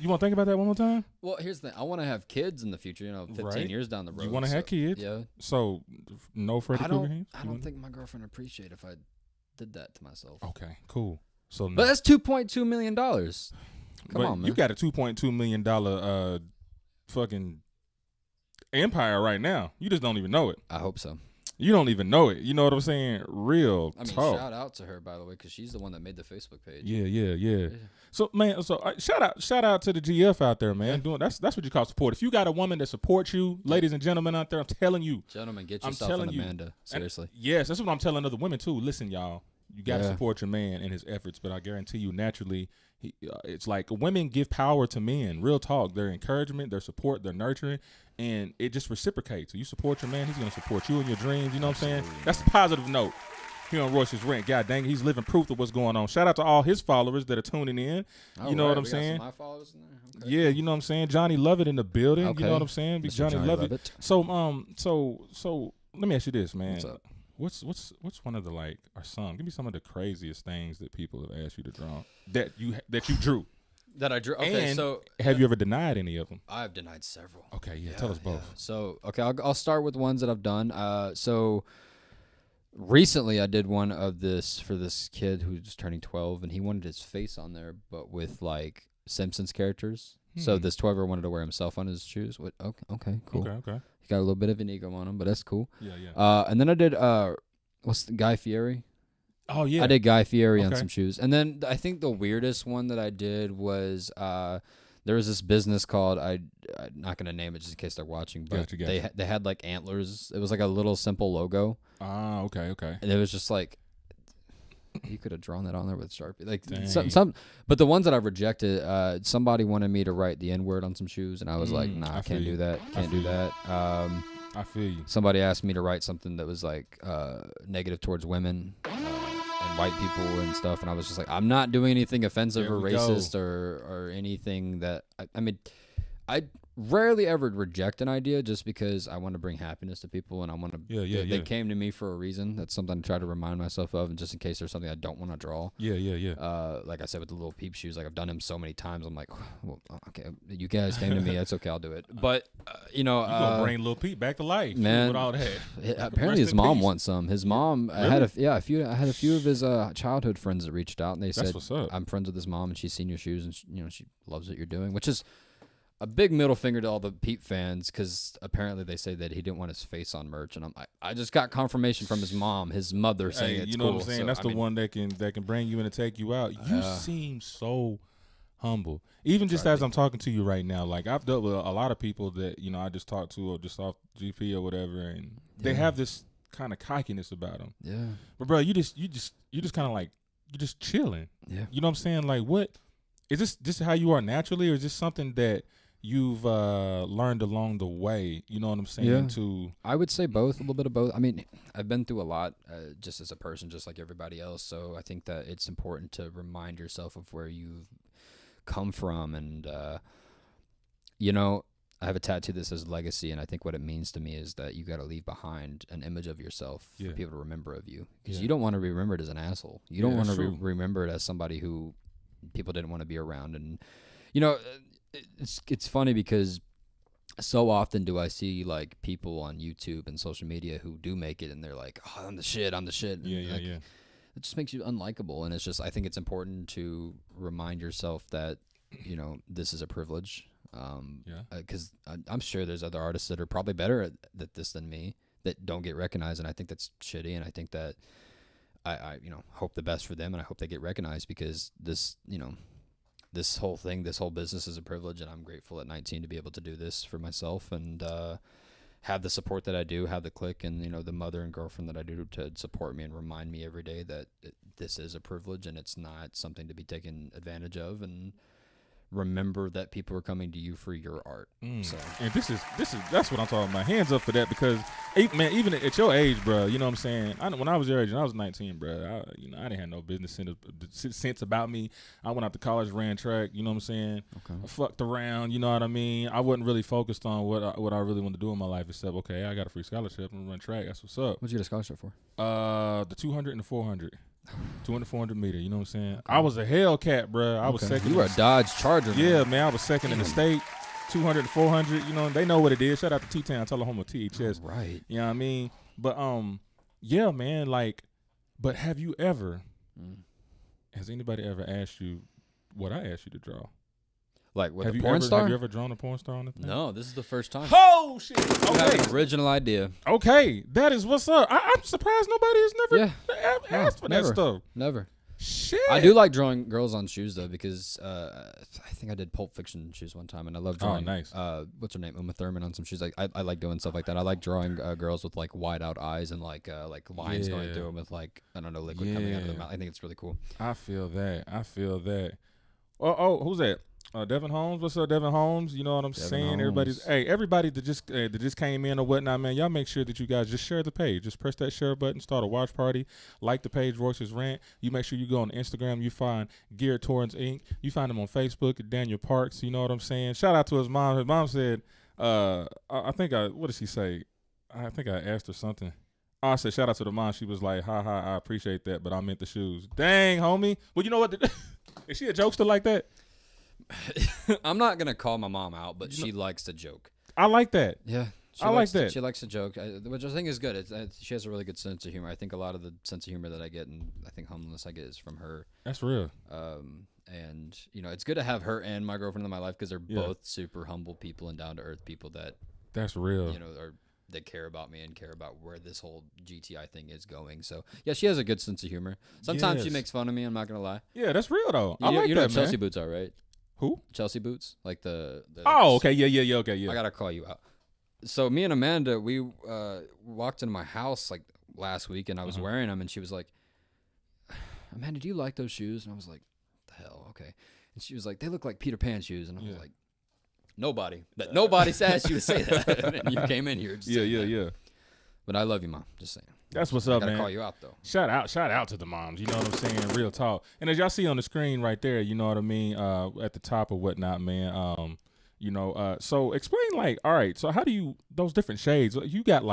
You want to think about that one more time? Well, here's the thing. I want to have kids in the future, 15 years down the road. You want to have kids? Yeah. So, no Freddy Krueger hands? I don't think my girlfriend would appreciate if I did that to myself. Okay, cool. So, but that's $2.2 million. Come on, man. You got a $2.2 million fucking empire right now. You just don't even know it. I hope so. You don't even know it. You know what I'm saying? Real talk. Shout out to her, by the way, because she's the one that made the Facebook page. Yeah. So, man, shout out to the GF out there, man. That's what you call support. If you got a woman that supports you, ladies and gentlemen out there, I'm telling you. Gentlemen, get yourself an Amanda. Seriously. Yes, that's what I'm telling other women, too. Listen, y'all. You got to support your man in his efforts, but I guarantee you, naturally, it's like women give power to men. Real talk. Their encouragement, their support, their nurturing, and it just reciprocates. So you support your man, he's going to support you in your dreams. You know what I'm saying? That's a positive note here on Royces Run. God dang it, he's living proof of what's going on. Shout out to all his followers that are tuning in. You know what I'm saying? My followers in there? Okay. Yeah, you know what I'm saying? Johnny Lovett in the building. Okay. You know what I'm saying? Big Johnny Lovett. So let me ask you this, man. What's up? What's one of the or some? Give me some of the craziest things that people have asked you to draw that you drew. That I drew. Okay, and so have you ever denied any of them? I've denied several. Okay, yeah, tell us both. Yeah. So okay, I'll start with ones that I've done. So recently I did one of this for this kid who's turning 12, and he wanted his face on there, but with like Simpsons characters. So this 12-year-old wanted to wear himself on his shoes. Okay, cool. Okay. He got a little bit of an ego on him, but that's cool. Yeah. And then I did what's the Guy Fieri? Oh yeah. I did Guy Fieri on some shoes. And then I think the weirdest one that I did was there was this business called I'm not gonna name it just in case they're watching, but gotcha. They had like antlers. It was like a little simple logo. Ah, okay. And it was just like you could have drawn that on there with Sharpie. Like some but the ones that I rejected, somebody wanted me to write the N-word on some shoes, and I was like, nah, I can't do that. Can't do that. I feel you. Somebody asked me to write something that was like negative towards women and white people and stuff, and I was just like, I'm not doing anything offensive or racist or anything that I mean, I rarely ever reject an idea just because I want to bring happiness to people, and I want to. They came to me for a reason. That's something I try to remind myself of, and just in case there's something I don't want to draw. Yeah. Like I said with the little peep shoes, like I've done them so many times. I'm like, well, okay, you guys came to me. That's okay. I'll do it. But you gonna bring little Pete back to life, man. With all that. Apparently, his mom wants some. His mom really? I had a few of his childhood friends that reached out, and they said, I'm friends with his mom, and she's seen your shoes, and she loves what you're doing, which is a big middle finger to all the Peep fans, because apparently they say that he didn't want his face on merch, and I just got confirmation from his mother saying it's cool. You know what I'm saying? So, that's the one that can bring you in and take you out. You seem so humble, even just as I'm talking to you right now. Like I've dealt with a lot of people that I just talked to or just off GP or whatever, and they have this kind of cockiness about them. Yeah, but bro, you just kind of like you're just chilling. Yeah, you know what I'm saying? Like, what is this? Just how you are naturally, or is this something that you've learned along the way? You know what I'm saying? Yeah. I would say both, a little bit of both. I mean, I've been through a lot just as a person, just like everybody else. So I think that it's important to remind yourself of where you've come from. And, I have a tattoo that says legacy. And I think what it means to me is that you got to leave behind an image of yourself for people to remember of you. Because you don't want to be remembered as an asshole. You don't want to be remembered as somebody who people didn't want to be around. And, it's funny because so often do I see like people on YouTube and social media who do make it, and they're like, "Oh, I'm the shit. Yeah. It just makes you unlikable, and it's just I think it's important to remind yourself that this is a privilege. Because I'm sure there's other artists that are probably better at this than me that don't get recognized, and I think that's shitty. And I think that I hope the best for them, and I hope they get recognized because this this whole business is a privilege, and I'm grateful at 19 to be able to do this for myself and have the support that I do, have the clique, and the mother and girlfriend that I do to support me and remind me every day that this is a privilege and it's not something to be taken advantage of, and remember that people are coming to you for your art. So, and that's what I'm talking about. Hands up for that, because man, even at your age, bro, you know what I'm saying? When I was your age and I was 19, bro, I didn't have no business sense about me. I went out to college, ran track, you know what I'm saying? Okay. I fucked around, you know what I mean? I wasn't really focused on what I really wanted to do in my life, except, okay, I got a free scholarship and run track. That's what's up. What'd you get a scholarship for? The 200 and the 400. 200, 400 meter, you know what I'm saying? Okay. I was a Hellcat, bro. I was second. You were a Dodge Charger. Yeah, man. I was second in the state. 200 and 400, they know what it is. Shout out to T-Town, Tullahoma THS. Right. You know what I mean? But, yeah, man, but have you ever, has anybody ever asked you what I asked you to draw? Like with a porn star? Have you ever drawn a porn star on the thing? No, this is the first time. Oh, shit. Okay. You have an original idea. Okay, that is what's up. I'm surprised nobody has never asked for that stuff. Never. Shit. I do like drawing girls on shoes, though, because I think I did Pulp Fiction shoes one time, and I love drawing. Oh, nice. What's her name? Uma Thurman on some shoes. I like doing stuff like that. I like drawing girls with, wide-out eyes and, like lines going through them with, I don't know, liquid coming out of their mouth. I think it's really cool. I feel that. Oh, who's that? Devin Holmes, what's up, Devin Holmes? You know what I'm saying? Holmes. Everybody that just came in or whatnot, man. Y'all make sure that you guys just share the page. Just press that share button, start a watch party, like the page, Royces Rant. You make sure you go on Instagram. You find Geared Torrance Inc. You find him on Facebook at Daniel Parks. You know what I'm saying? Shout out to his mom. His mom said, what did she say? I think I asked her something. I said, shout out to the mom. She was like, ha, I appreciate that, but I meant the shoes. Dang, homie. Well, you know what? Is she a jokester like that? I'm not gonna call my mom out, but she likes to joke. I like that. Yeah, I like that. She likes to joke, which I think is good. She has a really good sense of humor. I think a lot of the sense of humor that I get, and I think humbleness I get, is from her. That's real. And it's good to have her and my girlfriend in my life because they're both super humble people and down to earth people that. That's real. That care about me and care about where this whole GTI thing is going. So yeah, she has a good sense of humor. Sometimes she makes fun of me. I'm not gonna lie. Yeah, that's real though. I like that, what Chelsea boots are, right? Who? Chelsea boots, like the oh, okay, yeah, okay, yeah. I gotta call you out. So me and Amanda, we walked into my house like last week, and I was wearing them, and she was like, "Amanda, do you like those shoes?" And I was like, "The hell, okay." And she was like, "They look like Peter Pan shoes," and I was like, "Nobody asked you to say that." And you came in here. Yeah. But I love you, Mom. Just saying. That's what's up, man. I gotta call you out though. Shout out to the moms. You know what I'm saying? Real talk. And as y'all see on the screen right there, you know what I mean, at the top or whatnot, man. So explain all right, so how do you those different shades? You got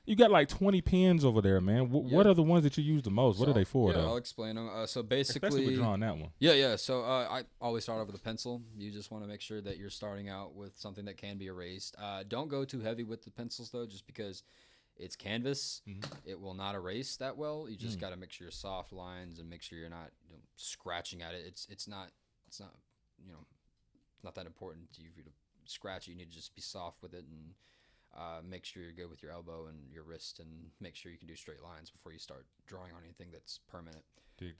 you got 20 pens over there, man. What are the ones that you use the most? What are they for, though? I'll explain them. So basically, especially with drawing that one. Yeah. So I always start off with a pencil. You just want to make sure that you're starting out with something that can be erased. Don't go too heavy with the pencils though, just because it's canvas. It will not erase that well. You just got to make sure you're soft lines and make sure you're not scratching at it. It's not not that important to you to scratch it. You need to just be soft with it and make sure you're good with your elbow and your wrist, and make sure you can do straight lines before you start drawing on anything that's permanent.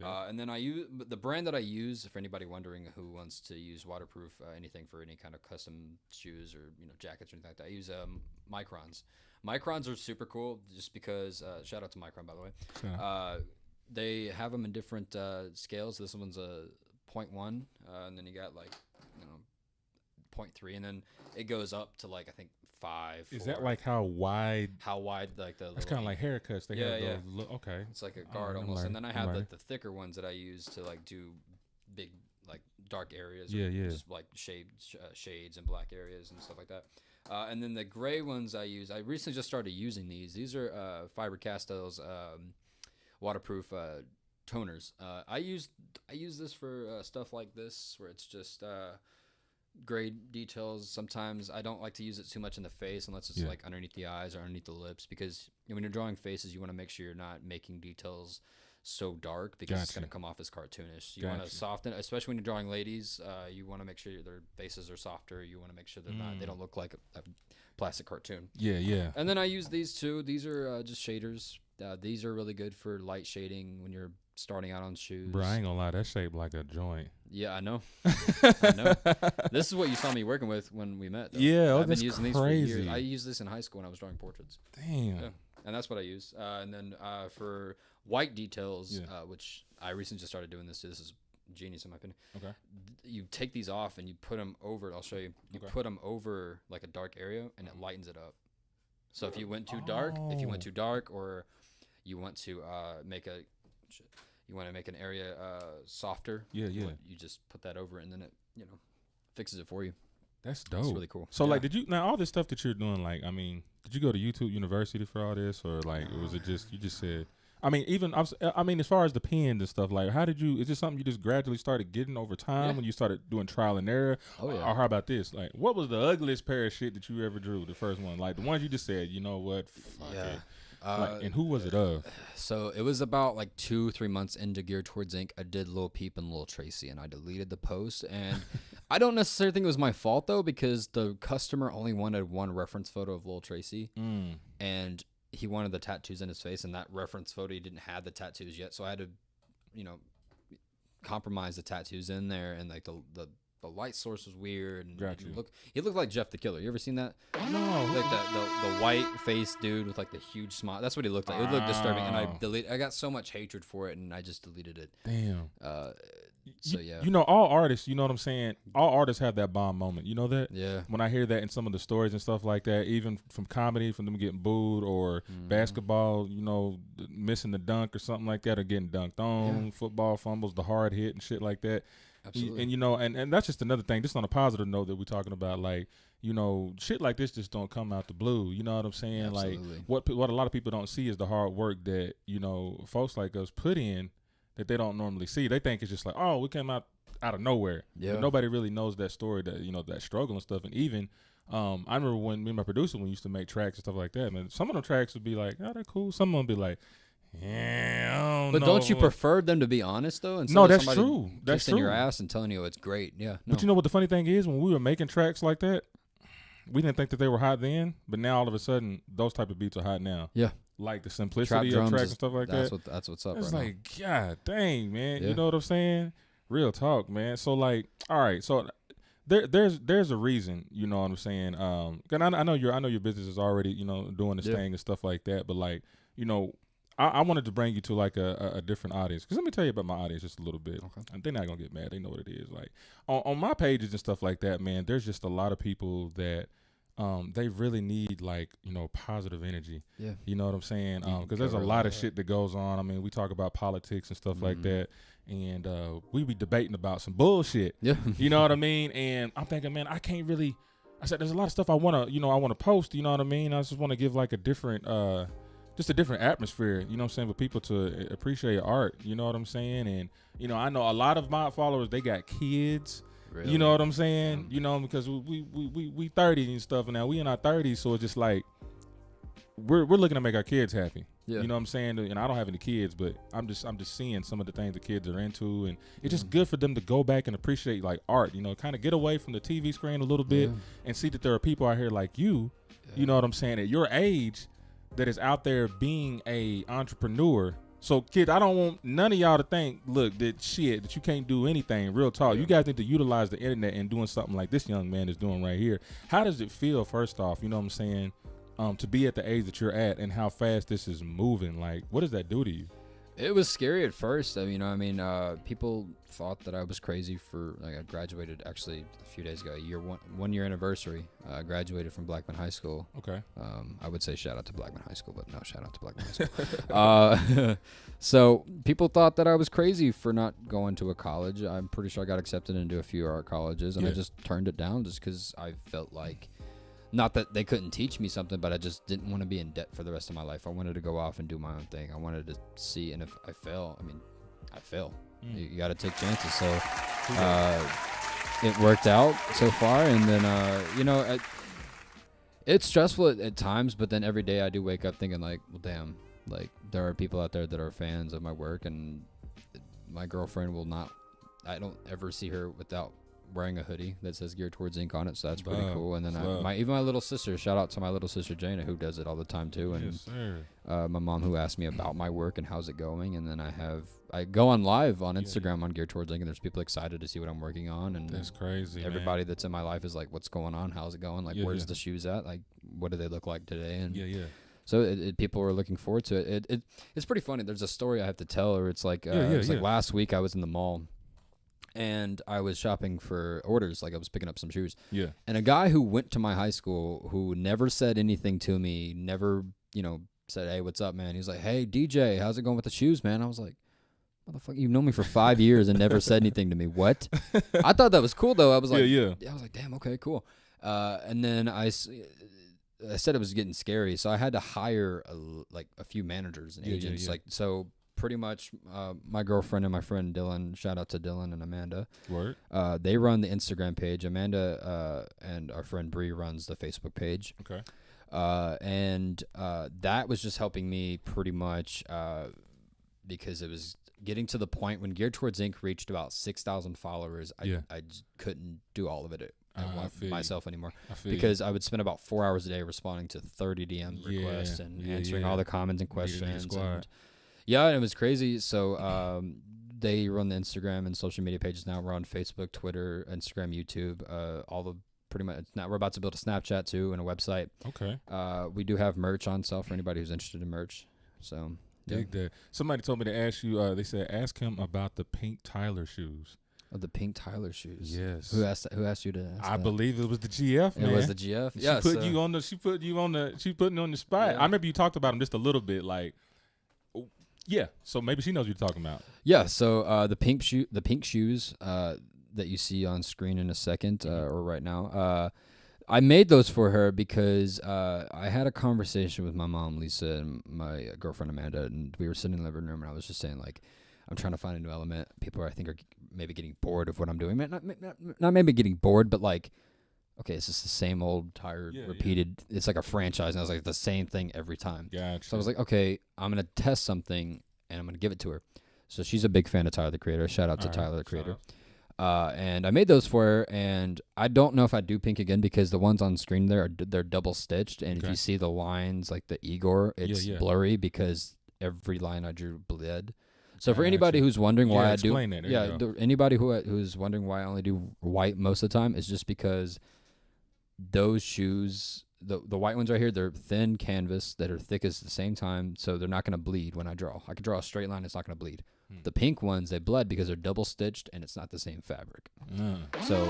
And then I use the brand that I use, for anybody wondering who wants to use waterproof anything for any kind of custom shoes or jackets or anything like that. I use Microns. Microns are super cool just because shout out to Micron, by the way. They have them in different scales. This one's a 0.1, and then you got 0.3, and then it goes up to I think 5. Is that how wide? How wide the? It's kind of like haircuts. They have those. Okay. It's like a guard almost, and then I have the thicker ones that I use to do big dark areas. Just shades and black areas and stuff like that. And then the gray ones I use. I recently just started using these. These are Faber-Castell's waterproof toners. I use this for stuff like this where it's just gray details. Sometimes I don't like to use it too much in the face unless it's underneath the eyes or underneath the lips, because when you're drawing faces, you want to make sure you're not making details so dark because it's going to come off as cartoonish. You want to soften, especially when you're drawing ladies. You want to make sure their faces are softer. You want to make sure they don't look like a plastic cartoon. Yeah. And then I use these too. These are just shaders. these are really good for light shading when you're starting out on shoes. Bro, I ain't gonna lie, that's shaped like a joint. Yeah, I know. I know. This is what you saw me working with when we met, though. Yeah, I've been using these for years. crazy. I used this in high school when I was drawing portraits. Damn. Yeah, and that's what I use. And then for white details, which I recently just started doing this. This is genius in my opinion. Okay. You take these off and you put them over. I'll show you. You put them over like a dark area, and it lightens it up. So if you went too dark, or you want to make a, you want to make an area softer. Yeah. You just put that over, and then it fixes it for you. That's dope. It's really cool. So like, did you now all this stuff that you're doing? Like, I mean, did you go to YouTube University for all this, or like, was it just you just said? I mean, as far as the pens and stuff, like, how did you? Is this something you just gradually started getting over time when you started doing trial and error? Oh yeah. Or how about this? Like, what was the ugliest pair of shit that you ever drew? The first one, like the ones you just said, you know what? Fuck it. Like, and who was it of? So it was about like 2-3 months into Geared Towards Ink. I did Lil Peep and Lil Tracy, and I deleted the post. And I don't necessarily think it was my fault though, because the customer only wanted one reference photo of Lil Tracy, and he wanted the tattoos in his face, and that reference photo he didn't have the tattoos yet, so I had to, compromise the tattoos in there, and like the light source was weird, and he looked like Jeff the Killer. You ever seen that? No. Like the white face dude with like the huge smile. That's what he looked like. It looked disturbing, and I got so much hatred for it, and I just deleted it. Damn. So yeah. All artists, you know what I'm saying? All artists have that bomb moment. You know that? Yeah. When I hear that in some of the stories and stuff like that, even from comedy, from them getting booed, or basketball, missing the dunk or something like that, or getting dunked on, football fumbles, the hard hit and shit like that. Absolutely. And that's just another thing. Just on a positive note that we're talking about, like, shit like this just don't come out the blue. You know what I'm saying? Absolutely. Like what a lot of people don't see is the hard work that, folks like us put in that they don't normally see. They think it's just like, oh, we came out of nowhere. Yeah. But nobody really knows that story, that, that struggle and stuff. And even, I remember when me and my producer, when we used to make tracks and stuff like that, man, some of them tracks would be like, oh, they're cool. Some of them would be like, yeah, I don't know. But don't you prefer them to be honest though? Instead No, of that's somebody true. That's kissing true. your ass and telling you it's great. Yeah. No. But you know what the funny thing is? When we were making tracks like that, we didn't think that they were hot then, but now all of a sudden, those type of beats are hot now. Yeah. Like the simplicity of tracks and stuff like that. That's what's up. It's right like, God dang, man. Yeah. You know what I'm saying? Real talk, man. So like, all right, so there's a reason, you know what I'm saying? And I know your business is already, doing this thing and stuff like that, but like, I wanted to bring you to like a different audience, because let me tell you about my audience just a little bit. Okay. And they're not gonna get mad. They know what it is. Like on my pages and stuff like that, man. There's just a lot of people that they really need like positive energy. Yeah. You know what I'm saying? Because there's a lot of shit that goes on. I mean, we talk about politics and stuff like that, and we be debating about some bullshit. Yeah. You know what I mean? And I'm thinking, man, I can't really. I said, there's a lot of stuff I wanna post. You know what I mean? I just want to give like a different just a different atmosphere, you know what I'm saying, for people to appreciate art, you know what I'm saying? And, I know a lot of my followers, they got kids, really? You know what I'm saying? Yeah. Because we 30 and stuff now, we in our 30s, so it's just like, we're looking to make our kids happy. Yeah. You know what I'm saying? And I don't have any kids, but I'm just seeing some of the things the kids are into, and it's just good for them to go back and appreciate like art, kind of get away from the TV screen a little bit and see that there are people out here like you know what I'm saying, at your age, that is out there being a entrepreneur. So kids, I don't want none of y'all to think, look, that you can't do anything. Real talk. Yeah. You guys need to utilize the internet and doing something like this young man is doing right here. How does it feel, first off, you know what I'm saying, to be at the age that you're at and how fast this is moving? Like, what does that do to you? It was scary at first. People thought that I was crazy for, like, I graduated actually a few days ago, one year anniversary. I graduated from Blackman High School. Okay. I would say shout out to Blackman High School, but no shout out to Blackman High School. So people thought that I was crazy for not going to a college. I'm pretty sure I got accepted into a few art colleges, and I just turned it down just because I felt like, not that they couldn't teach me something, but I just didn't want to be in debt for the rest of my life. I wanted to go off and do my own thing. I wanted to see, and if I fail, I fail. You got to take chances. So it worked out so far, and then it's stressful at times, but then every day I do wake up thinking like, well, damn, like there are people out there that are fans of my work, and my girlfriend will not. I don't ever see her without wearing a hoodie that says Geared Towards Inc. on it, so that's pretty cool. And then even my little sister, shout out to my little sister Jana, who does it all the time too. And Yes, sir. my mom, who asked me about my work and how's it going. And then I go on live on Instagram on Geared Towards Inc. and there's people excited to see what I'm working on. And that's crazy. Everybody that's in my life is like, what's going on? How's it going? Like, where's the shoes at? Like, what do they look like today? And so people are looking forward to it. It's pretty funny. There's a story I have to tell, or it's like, like last week I was in the mall and I was shopping for orders. Like I was picking up some shoes. Yeah. And a guy who went to my high school who never said anything to me, never, said, hey, what's up, man? He's like, hey, DJ, how's it going with the shoes, man? I was like, motherfucker, you've known me for 5 years and never said anything to me. What? I thought that was cool though. I was like, I was like, damn, okay, cool. And then I said it was getting scary, so I had to hire a few managers and agents. Like, so pretty much my girlfriend and my friend Dylan, shout out to Dylan and Amanda. Word. They run the Instagram page. Amanda and our friend Bree runs the Facebook page. Okay. And that was just helping me pretty much because it was getting to the point when Geared Towards Inc. reached about 6,000 followers. I just couldn't do all of it myself anymore because I would spend about 4 hours a day responding to 30 DM requests and answering all the comments and questions. And it was crazy. So they run the Instagram and social media pages now. We're on Facebook, Twitter, Instagram, YouTube, all the pretty much. Now we're about to build a Snapchat too and a website. Okay. We do have merch on sale for anybody who's interested in merch. So dig that. Somebody told me to ask you. They said ask him about the pink Tyler shoes. Oh, the pink Tyler shoes. Yes. Who asked you to ask I believe it was the GF, man. It was the GF. Yeah. She put you on the spot. Yeah. I remember you talked about them just a little bit, like. Yeah. So maybe she knows what you're talking about. Yeah. So the pink shoes that you see on screen in a second or right now. I made those for her because I had a conversation with my mom, Lisa, and my girlfriend, Amanda, and we were sitting in the living room, and I was just saying, like, I'm trying to find a new element. People, I think, are maybe getting bored of what I'm doing. Not maybe getting bored, but, like, okay, it's just the same old, tired, repeated. Yeah. It's like a franchise, and I was like, the same thing every time. Gotcha. So I was like, okay, I'm going to test something, and I'm going to give it to her. So she's a big fan of Tyler, the Creator. Shout out to Tyler, the Creator. And I made those for her, and I don't know if I do pink again because the ones on screen there, they're double stitched, and if you see the lines, like the Igor, it's blurry because every line I drew bled. So for anybody who's wondering why I do, anybody who's wondering why I only do white most of the time, is just because those shoes, the white ones right here, they're thin canvas that are thick at the same time, so they're not going to bleed when I draw. I can draw a straight line, it's not going to bleed. The pink ones, they bled because they're double stitched and it's not the same fabric. So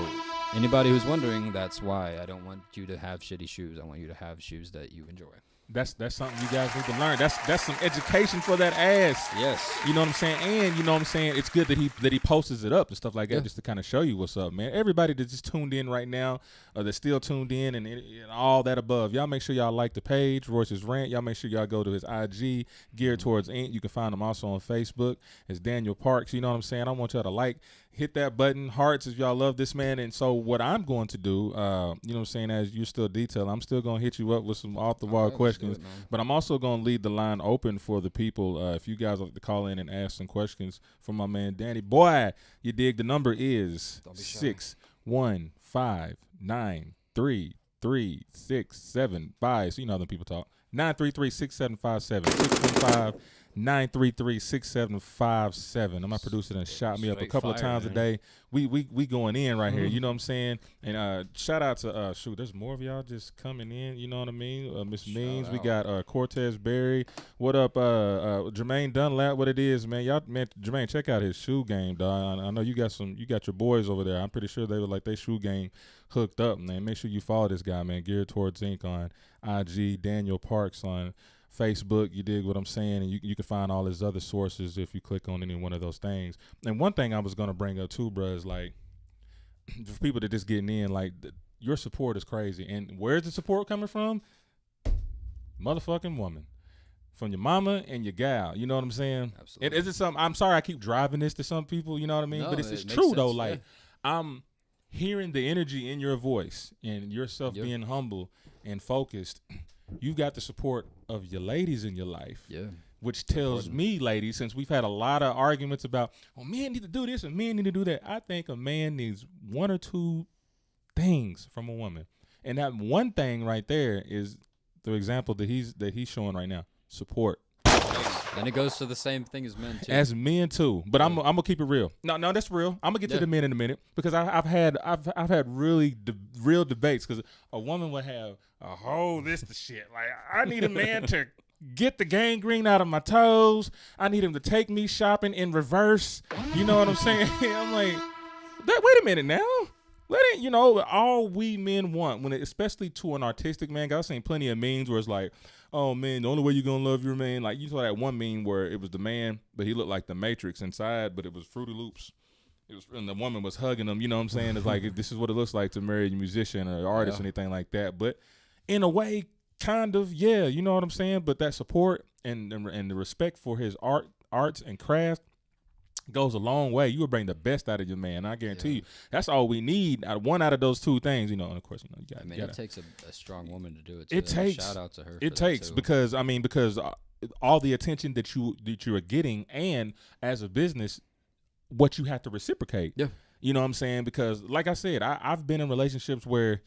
anybody who's wondering, that's why I don't want you to have shitty shoes. I want you to have shoes that you enjoy. That's something you guys need to learn. That's some education for that ass. Yes. You know what I'm saying? And you know what I'm saying? It's good that he posts it up and stuff like that just to kind of show you what's up, man. Everybody that's just tuned in right now, that's still tuned in and all that above, y'all make sure y'all like the page, Royces Rant. Y'all make sure y'all go to his IG, Geared Towards Inc. You can find him also on Facebook. It's Daniel Parks. You know what I'm saying? I want y'all to hit that button, hearts, if y'all love this man. And so what I'm going to do, you know what I'm saying, as you're still detailing, I'm still going to hit you up with some off-the-wall questions. But I'm also going to leave the line open for the people. If you guys like to call in and ask some questions from my man Danny. Boy, you dig, the number is 615-933-3675. So you know how them people talk. 933-6757. 615 933-6757. I'm my producer and shot me up a couple of times a day. We going in right here. You know what I'm saying? And shout out to there's more of y'all just coming in. You know what I mean? Miss Means. We got Cortez Berry. What up? Jermaine Dunlap. What it is, man? Y'all, man. Jermaine, check out his shoe game, dog. I know you got your boys over there. I'm pretty sure they were like their shoe game hooked up, man. Make sure you follow this guy, man. Geared Towards Inc. on IG. Daniel Parks on Facebook, you dig what I'm saying? And you can find all his other sources if you click on any one of those things. And one thing I was going to bring up too, bro, is like, for people that just getting in, like, your support is crazy. And where's the support coming from? Motherfucking woman. From your mama and your gal. You know what I'm saying? Absolutely. And is it something, I'm sorry I keep driving this to some people, you know what I mean? No, but it's true, though. Like, I'm hearing the energy in your voice and yourself being humble and focused. You've got the support of your ladies in your life. Yeah. which tells me, ladies, since we've had a lot of arguments about, men need to do this and men need to do that. I think a man needs one or two things from a woman. And that one thing right there is the example that he's showing right now. Support. And it goes to the same thing as men too. As men too, but I'm gonna keep it real. No, that's real. I'm gonna get to the men in a minute because I've had really real debates because a woman would have this the shit. Like I need a man to get the gangrene out of my toes. I need him to take me shopping in reverse. You know what I'm saying? I'm like, wait a minute now. All we men want especially to an artistic man. I've seen plenty of memes where it's like, oh man, the only way you're gonna love your man, like you saw that one meme where it was the man, but he looked like the Matrix inside, but it was Fruity Loops. And the woman was hugging him. You know what I'm saying? It's like this is what it looks like to marry a musician or artist or anything like that. But in a way, kind of, yeah. You know what I'm saying? But that support and the respect for his arts and craft goes a long way. You will bring the best out of your man. I guarantee you. That's all we need. One out of those two things, and of course, you got. It takes a strong woman to do it. It takes. Shout out to her. It takes because all the attention that you are getting, and as a business, what you have to reciprocate. Yeah. You know what I'm saying? Because, like I said, I've been in relationships where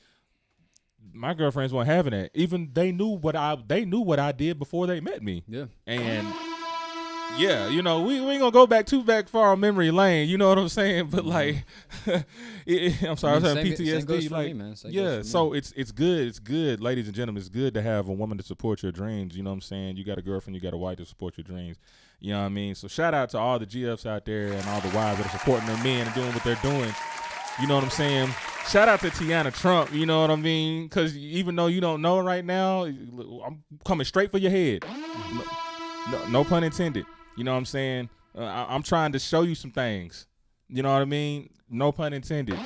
my girlfriends weren't having it. Even they knew what I did before they met me. Yeah. And. Yeah, we ain't gonna go back far on memory lane. You know what I'm saying? But like, I'm sorry, I was having PTSD. Like, me. So it's good. It's good, ladies and gentlemen. It's good to have a woman to support your dreams. You know what I'm saying? You got a girlfriend, you got a wife to support your dreams. You know what I mean? So shout out to all the GFs out there and all the wives that are supporting their men and doing what they're doing. You know what I'm saying? Shout out to Tiana Trump. You know what I mean? Because even though you don't know right now, I'm coming straight for your head. No pun intended. You know what I'm saying? I'm trying to show you some things. You know what I mean? No pun intended.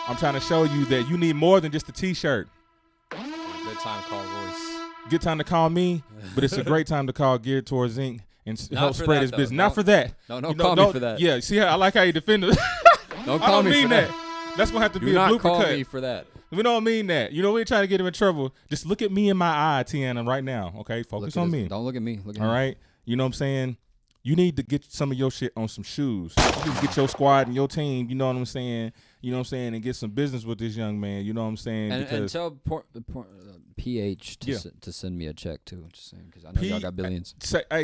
I'm trying to show you that you need more than just a T-shirt. Good time to call Royce. Good time to call me, but it's a great time to call Geared Towards Inc. and help spread his business. Not for that. No, don't call me for that. Yeah, see, I like how you defend it. Don't call me for that. That's going to have to be a blooper cut. Do not call me for that. We don't mean that. We ain't trying to get him in trouble. Just look at me in my eye, Tiana, right now. Okay, focus on me. Don't look at me. Look at me. All right? You know what I'm saying? You need to get some of your shit on some shoes. You need to get your squad and your team, you know what I'm saying? And get some business with this young man, you know what I'm saying? And tell PH to send me a check, too. Just saying, because I know y'all got billions.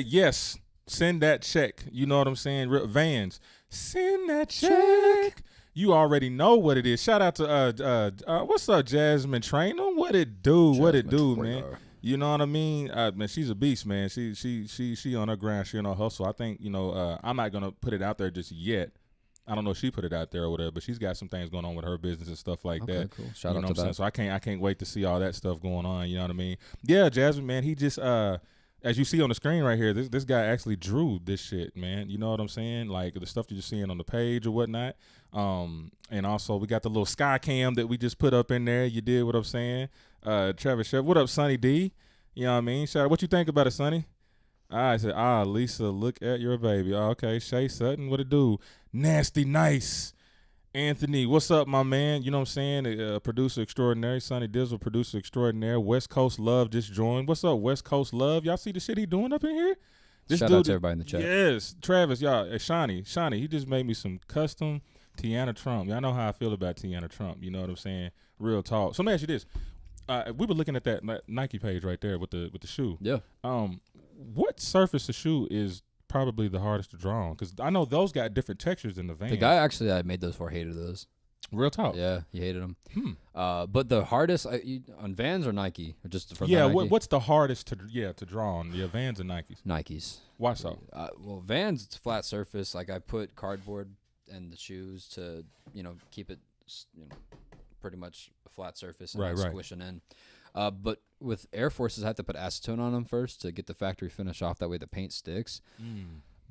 Yes, send that check. You know what I'm saying? Vans, send that check. You already know what it is. Shout out to, what's up, Jasmine Trainer? What it do? What it do, man? You know what I mean? Man, she's a beast, man. She on her grind, she on her hustle. I think, I'm not gonna put it out there just yet. I don't know if she put it out there or whatever, but she's got some things going on with her business and stuff like that. Cool. Shout out to that. So I can't wait to see all that stuff going on. You know what I mean? Yeah, Jasmine, man, he just as you see on the screen right here, this guy actually drew this shit, man. You know what I'm saying? Like the stuff that you're seeing on the page or whatnot. And also we got the little sky cam that we just put up in there. You did what I'm saying. Travis Chef, what up, Sonny D? You know what I mean? Shout out. What you think about it, Sonny? I said, Lisa, look at your baby. Okay, Shay Sutton, what it do? Nasty Nice. Anthony, what's up, my man? You know what I'm saying? Producer extraordinary. Sonny Dizzle, producer extraordinary. West Coast Love just joined. What's up, West Coast Love? Y'all see the shit he doing up in here? Shout out to everybody in the chat. Yes. Travis, y'all. Shawnee, he just made me some custom Tiana Trump. Y'all know how I feel about Tiana Trump. You know what I'm saying? Real talk. So let me ask you this. We were looking at that Nike page right there with the shoe. Yeah. What surface the shoe is probably the hardest to draw on? Because I know those got different textures in the Vans. The guy actually I made those for hated those. Real talk. Yeah, he hated them. But the hardest on Vans or Nike? Or just for Nike? What's the hardest to draw on? Yeah, Vans and Nikes. Nikes. Why so? Well, Vans, it's flat surface. Like I put cardboard in the shoes to keep it pretty much a flat surface and squishing in. But with Air Forces, I have to put acetone on them first to get the factory finish off. That way the paint sticks.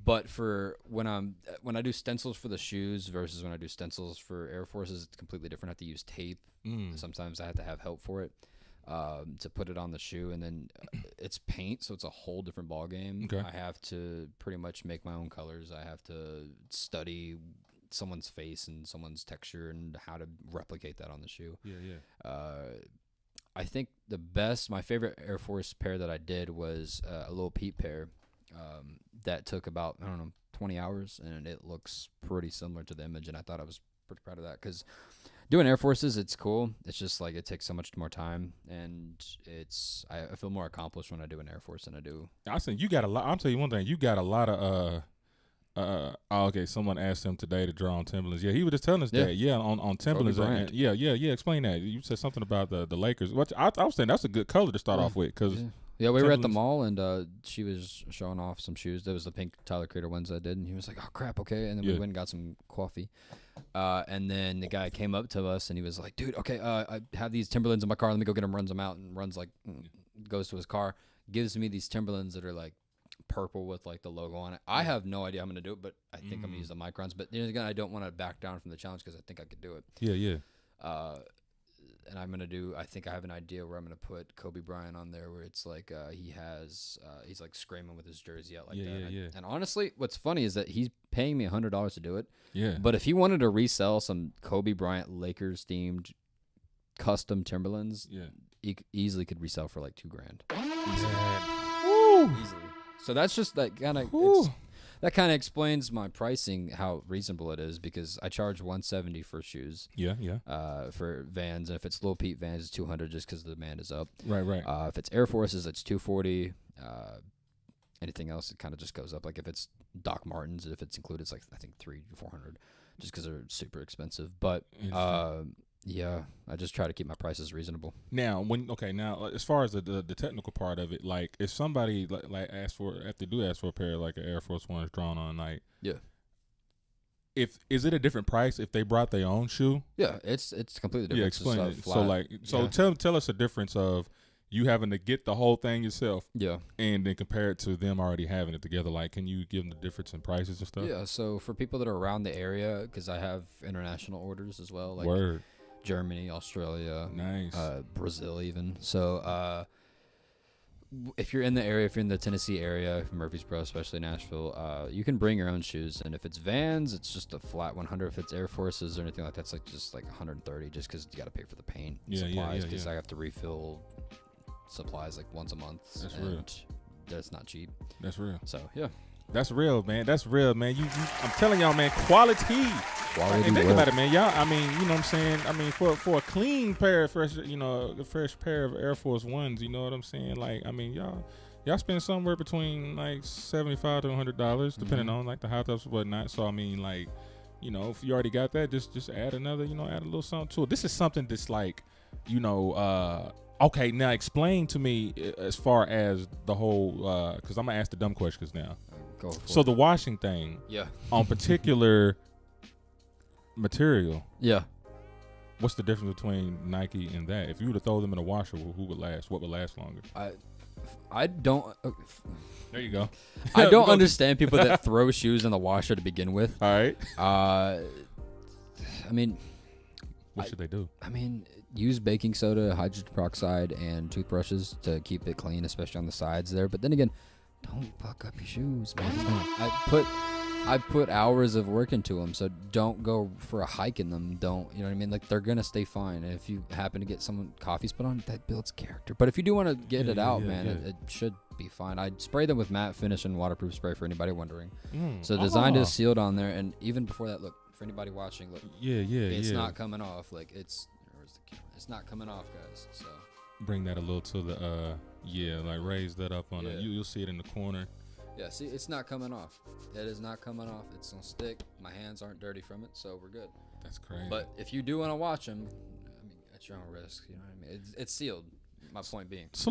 But for when I do stencils for the shoes versus when I do stencils for Air Forces, it's completely different. I have to use tape. Sometimes I have to have help for it to put it on the shoe. And then it's paint, so it's a whole different ball game. Okay. I have to pretty much make my own colors. I have to study someone's face and someone's texture and how to replicate that on the shoe. I think my favorite Air Force pair that I did was a Lil Peep pair. that took about, I don't know, 20 hours, and it looks pretty similar to the image, and I thought I was pretty proud of that, because doing Air Forces, it's cool. It's just like it takes so much more time, and I feel more accomplished when I do an Air Force than I do. I said you got a lot. I'll tell you one thing. You got a lot of okay, someone asked him today to draw on Timberlands. Yeah, he was just telling us that. Yeah, on Timberlands. Yeah. Explain that. You said something about the Lakers. What I was saying, that's a good color to start off with, because. Yeah, we were at the mall, and she was showing off some shoes. That was the pink Tyler Creator ones I did, and he was like, "Oh crap, okay." And then we went and got some coffee. And then the guy came up to us, and he was like, "Dude, okay, I have these Timberlands in my car. Let me go get them." Runs them out, and goes to his car, gives me these Timberlands that are like purple with like the logo on it. I have no idea how I'm gonna do it, but I think I'm gonna use the microns. But then again, I don't want to back down from the challenge, because I think I could do it. Yeah. And I'm gonna do. I think I have an idea where I'm gonna put Kobe Bryant on there, where it's like he's like screaming with his jersey out like that. Yeah. And honestly, what's funny is that he's paying me $100 to do it. Yeah. But if he wanted to resell some Kobe Bryant Lakers themed custom Timberlands, he easily could resell for like $2,000. Easily. So that's just that kind of. That kind of explains my pricing, how reasonable it is, because I charge $170 for shoes. Yeah. For Vans, and if it's Lil Peep Vans, it's $200 just because the demand is up. Right. If it's Air Forces, it's $240. Anything else, it kind of just goes up. Like if it's Doc Martens, if it's included, it's like I think $300-$400, just because they're super expensive. But yeah, I just try to keep my prices reasonable. Now, as far as the technical part of it, like if somebody like ask for a pair of like an Air Force Ones drawn on, like is it a different price if they brought their own shoe? Yeah, it's completely different. Yeah, explain it. Tell us the difference of you having to get the whole thing yourself. Yeah, and then compare it to them already having it together. Like, can you give them the difference in prices and stuff? Yeah. So for people that are around the area, because I have international orders as well. Like Word. Germany, Australia, nice, Brazil even. So if you're in the area, if you're in the Tennessee area, Murfreesboro, especially Nashville, you can bring your own shoes. And if it's Vans, it's just a flat 100. If it's Air Forces or anything like that, it's just like 130, just because you got to pay for the paint supplies, because I have to refill supplies like once a month. That's real. That's not cheap. That's real. So yeah. That's real, man. That's real, man. I'm telling y'all, man, quality. And think about it, man. Y'all, I mean, you know what I'm saying? I mean, for a clean pair of fresh pair of Air Force Ones, you know what I'm saying? Like, I mean, y'all spend somewhere between like $75 to $100, depending on like the hot tops and whatnot. So I mean, like, you know, if you already got that, just add another, add a little something to it. This is something that's like, okay, now explain to me as far as the whole, because I'm gonna ask the dumb questions now. So the washing thing, on particular material, what's the difference between Nike and that? If you were to throw them in a washer, who would last? What would last longer? I don't. There you go. I don't understand people that throw shoes in the washer to begin with. All right. I mean, what should they do? I mean, use baking soda, hydrogen peroxide, and toothbrushes to keep it clean, especially on the sides there. But then again, don't fuck up your shoes, man. I put hours of work into them, so don't go for a hike in them. Don't, you know what I mean? Like, they're gonna stay fine. And if you happen to get someone coffee spit on, that builds character. But if you do want to get it out, man, it should be fine. I'd spray them with matte finish and waterproof spray for anybody wondering. So the design is sealed on there, and even before that, look, for anybody watching, look, it's not coming off. Like, it's not coming off, guys. So bring that a little to the like raise that up on it. You'll see it in the corner. Yeah, see, it's not coming off. It is not coming off. It's gonna stick. My hands aren't dirty from it, so we're good. That's crazy. But if you do want to watch them, I mean, at your own risk. You know what I mean? It's sealed. My point being. So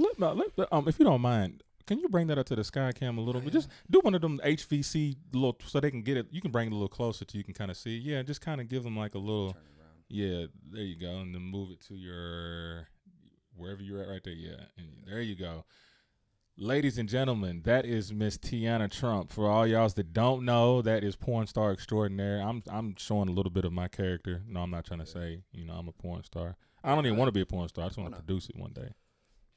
if you don't mind, can you bring that up to the sky cam a little bit? Just do one of them HVC little, so they can get it. You can bring it a little closer so you can kind of see. Yeah, just kind of give them like a little. Turn it around. Yeah, there you go, and then move it to your wherever you're at right there. Yeah, and there you go. Ladies and gentlemen, that is Miss Tiana Trump. For all y'all that don't know, that is porn star extraordinaire. I'm showing a little bit of my character. No, I'm not trying to say, I'm a porn star. I don't even want to be a porn star. I just want to produce it one day.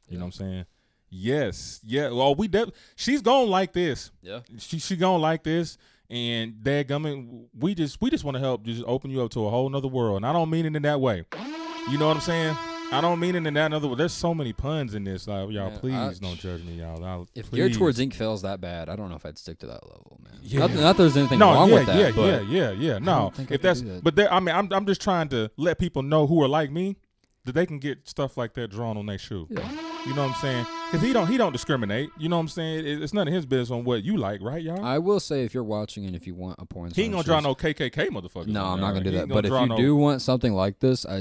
You know what I'm saying? Yes. Yeah. Well, she's going like this. Yeah. She going like this. And dadgummit, we just want to help just open you up to a whole nother world. And I don't mean it in that way. You know what I'm saying? I don't mean it in that. In other words, there's so many puns in this. Like, y'all, please don't judge me, y'all. If please. Geared Towards Ink fails that bad, I don't know if I'd stick to that level, man. Yeah. Not that there's anything wrong with that. Yeah. No, if that's, but there, I mean, I'm just trying to let people know who are like me that they can get stuff like that drawn on their shoe. Yeah. You know what I'm saying? Because he don't discriminate. You know what I'm saying? It's none of his business on what you like, right, y'all? I will say, if you're watching and if you want a porn star, he ain't gonna draw no KKK motherfuckers. No, I'm not gonna do that. But if you do want something like this, I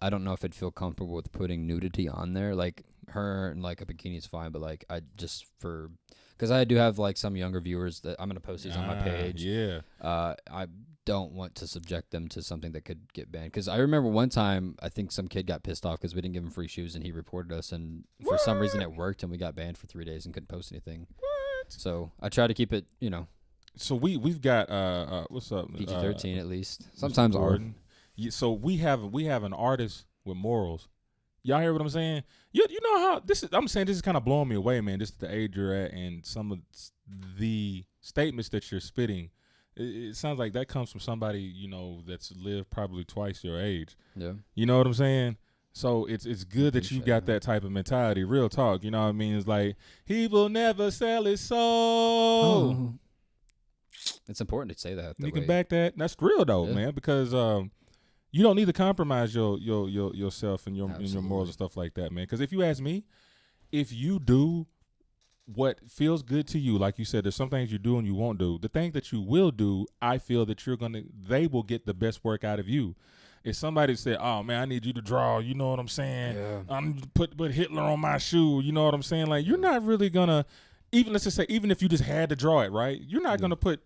don't know if I'd feel comfortable with putting nudity on there. Like her and like a bikini is fine, but like because I do have like some younger viewers that I'm gonna post these on my page. Yeah. I don't want to subject them to something that could get banned. Because I remember one time, I think some kid got pissed off because we didn't give him free shoes, and he reported us, and for some reason it worked, and we got banned for 3 days and couldn't post anything. What? So I try to keep it, So we've got what's up? PG-13 at least. Sometimes R. Yeah, so we have an artist with morals. Y'all hear what I'm saying? You know how this is. I'm saying this is kind of blowing me away, man. Just the age you're at and some of the statements that you're spitting. It sounds like that comes from somebody, that's lived probably twice your age. Yeah. You know what I'm saying? So it's good that you got that type of mentality. Real talk. You know what I mean? It's like, he will never sell his soul. Oh. It's important to say that. You can back that. That's real though, man, because you don't need to compromise yourself and your morals and stuff like that, man. Because if you ask me, if you do what feels good to you, like you said, there's some things you do and you won't do. The thing that you will do, I feel that they will get the best work out of you. If somebody said, "Oh man, I need you to draw," you know what I'm saying? Yeah. I'm put Hitler on my shoe, you know what I'm saying? Like, you're not really gonna, let's just say, even if you just had to draw it, right? You're not gonna put.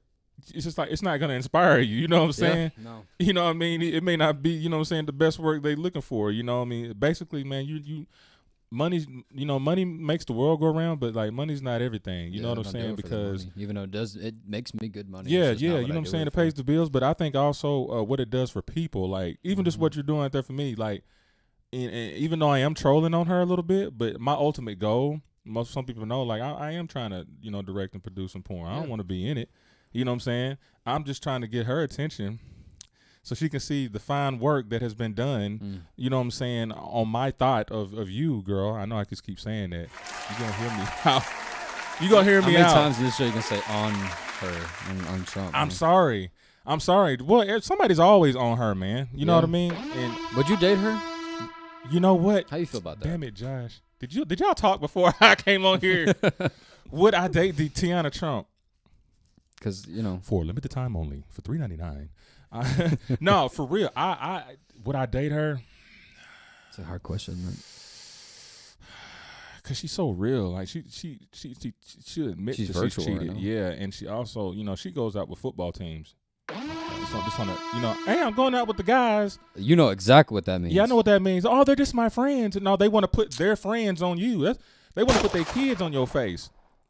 It's just like, it's not gonna inspire you. You know what I'm saying? No. You know what I mean? It may not be, you know what I'm saying, the best work they looking for. You know what I mean? Basically, man, you. Money makes the world go around, but like, money's not everything. You know what I'm saying? Because even though it makes me good money. Yeah. You know what I'm saying? It pays the bills, but I think also what it does for people, like even just what you're doing out there for me, like, and even though I am trolling on her a little bit, but my ultimate goal, some people know, like I am trying to direct and produce some porn. I don't want to be in it. You know what I'm saying? I'm just trying to get her attention, so she can see the fine work that has been done, you know what I'm saying, on my thought of you, girl. I know I just keep saying that. You're going to hear me out. You're going to hear me out. How many times in this show you can say on her, on Trump? I'm sorry. Well, somebody's always on her, man. You know what I mean? And would you date her? You know what? How you feel about that? Damn it, Josh. Did y'all talk before I came on here? Would I date the Tiana Trump? Because, for a limited time only, for $3.99. No, for real. I would I date her? It's a hard question, man. Cause she's so real. Like she admits she's that virtual, she's cheated. Right? Yeah, and she also, she goes out with football teams. Just on a, hey, I'm going out with the guys. You know exactly what that means. Yeah, I know what that means. Oh, they're just my friends. No, they want to put their friends on you. They want to put their kids on your face.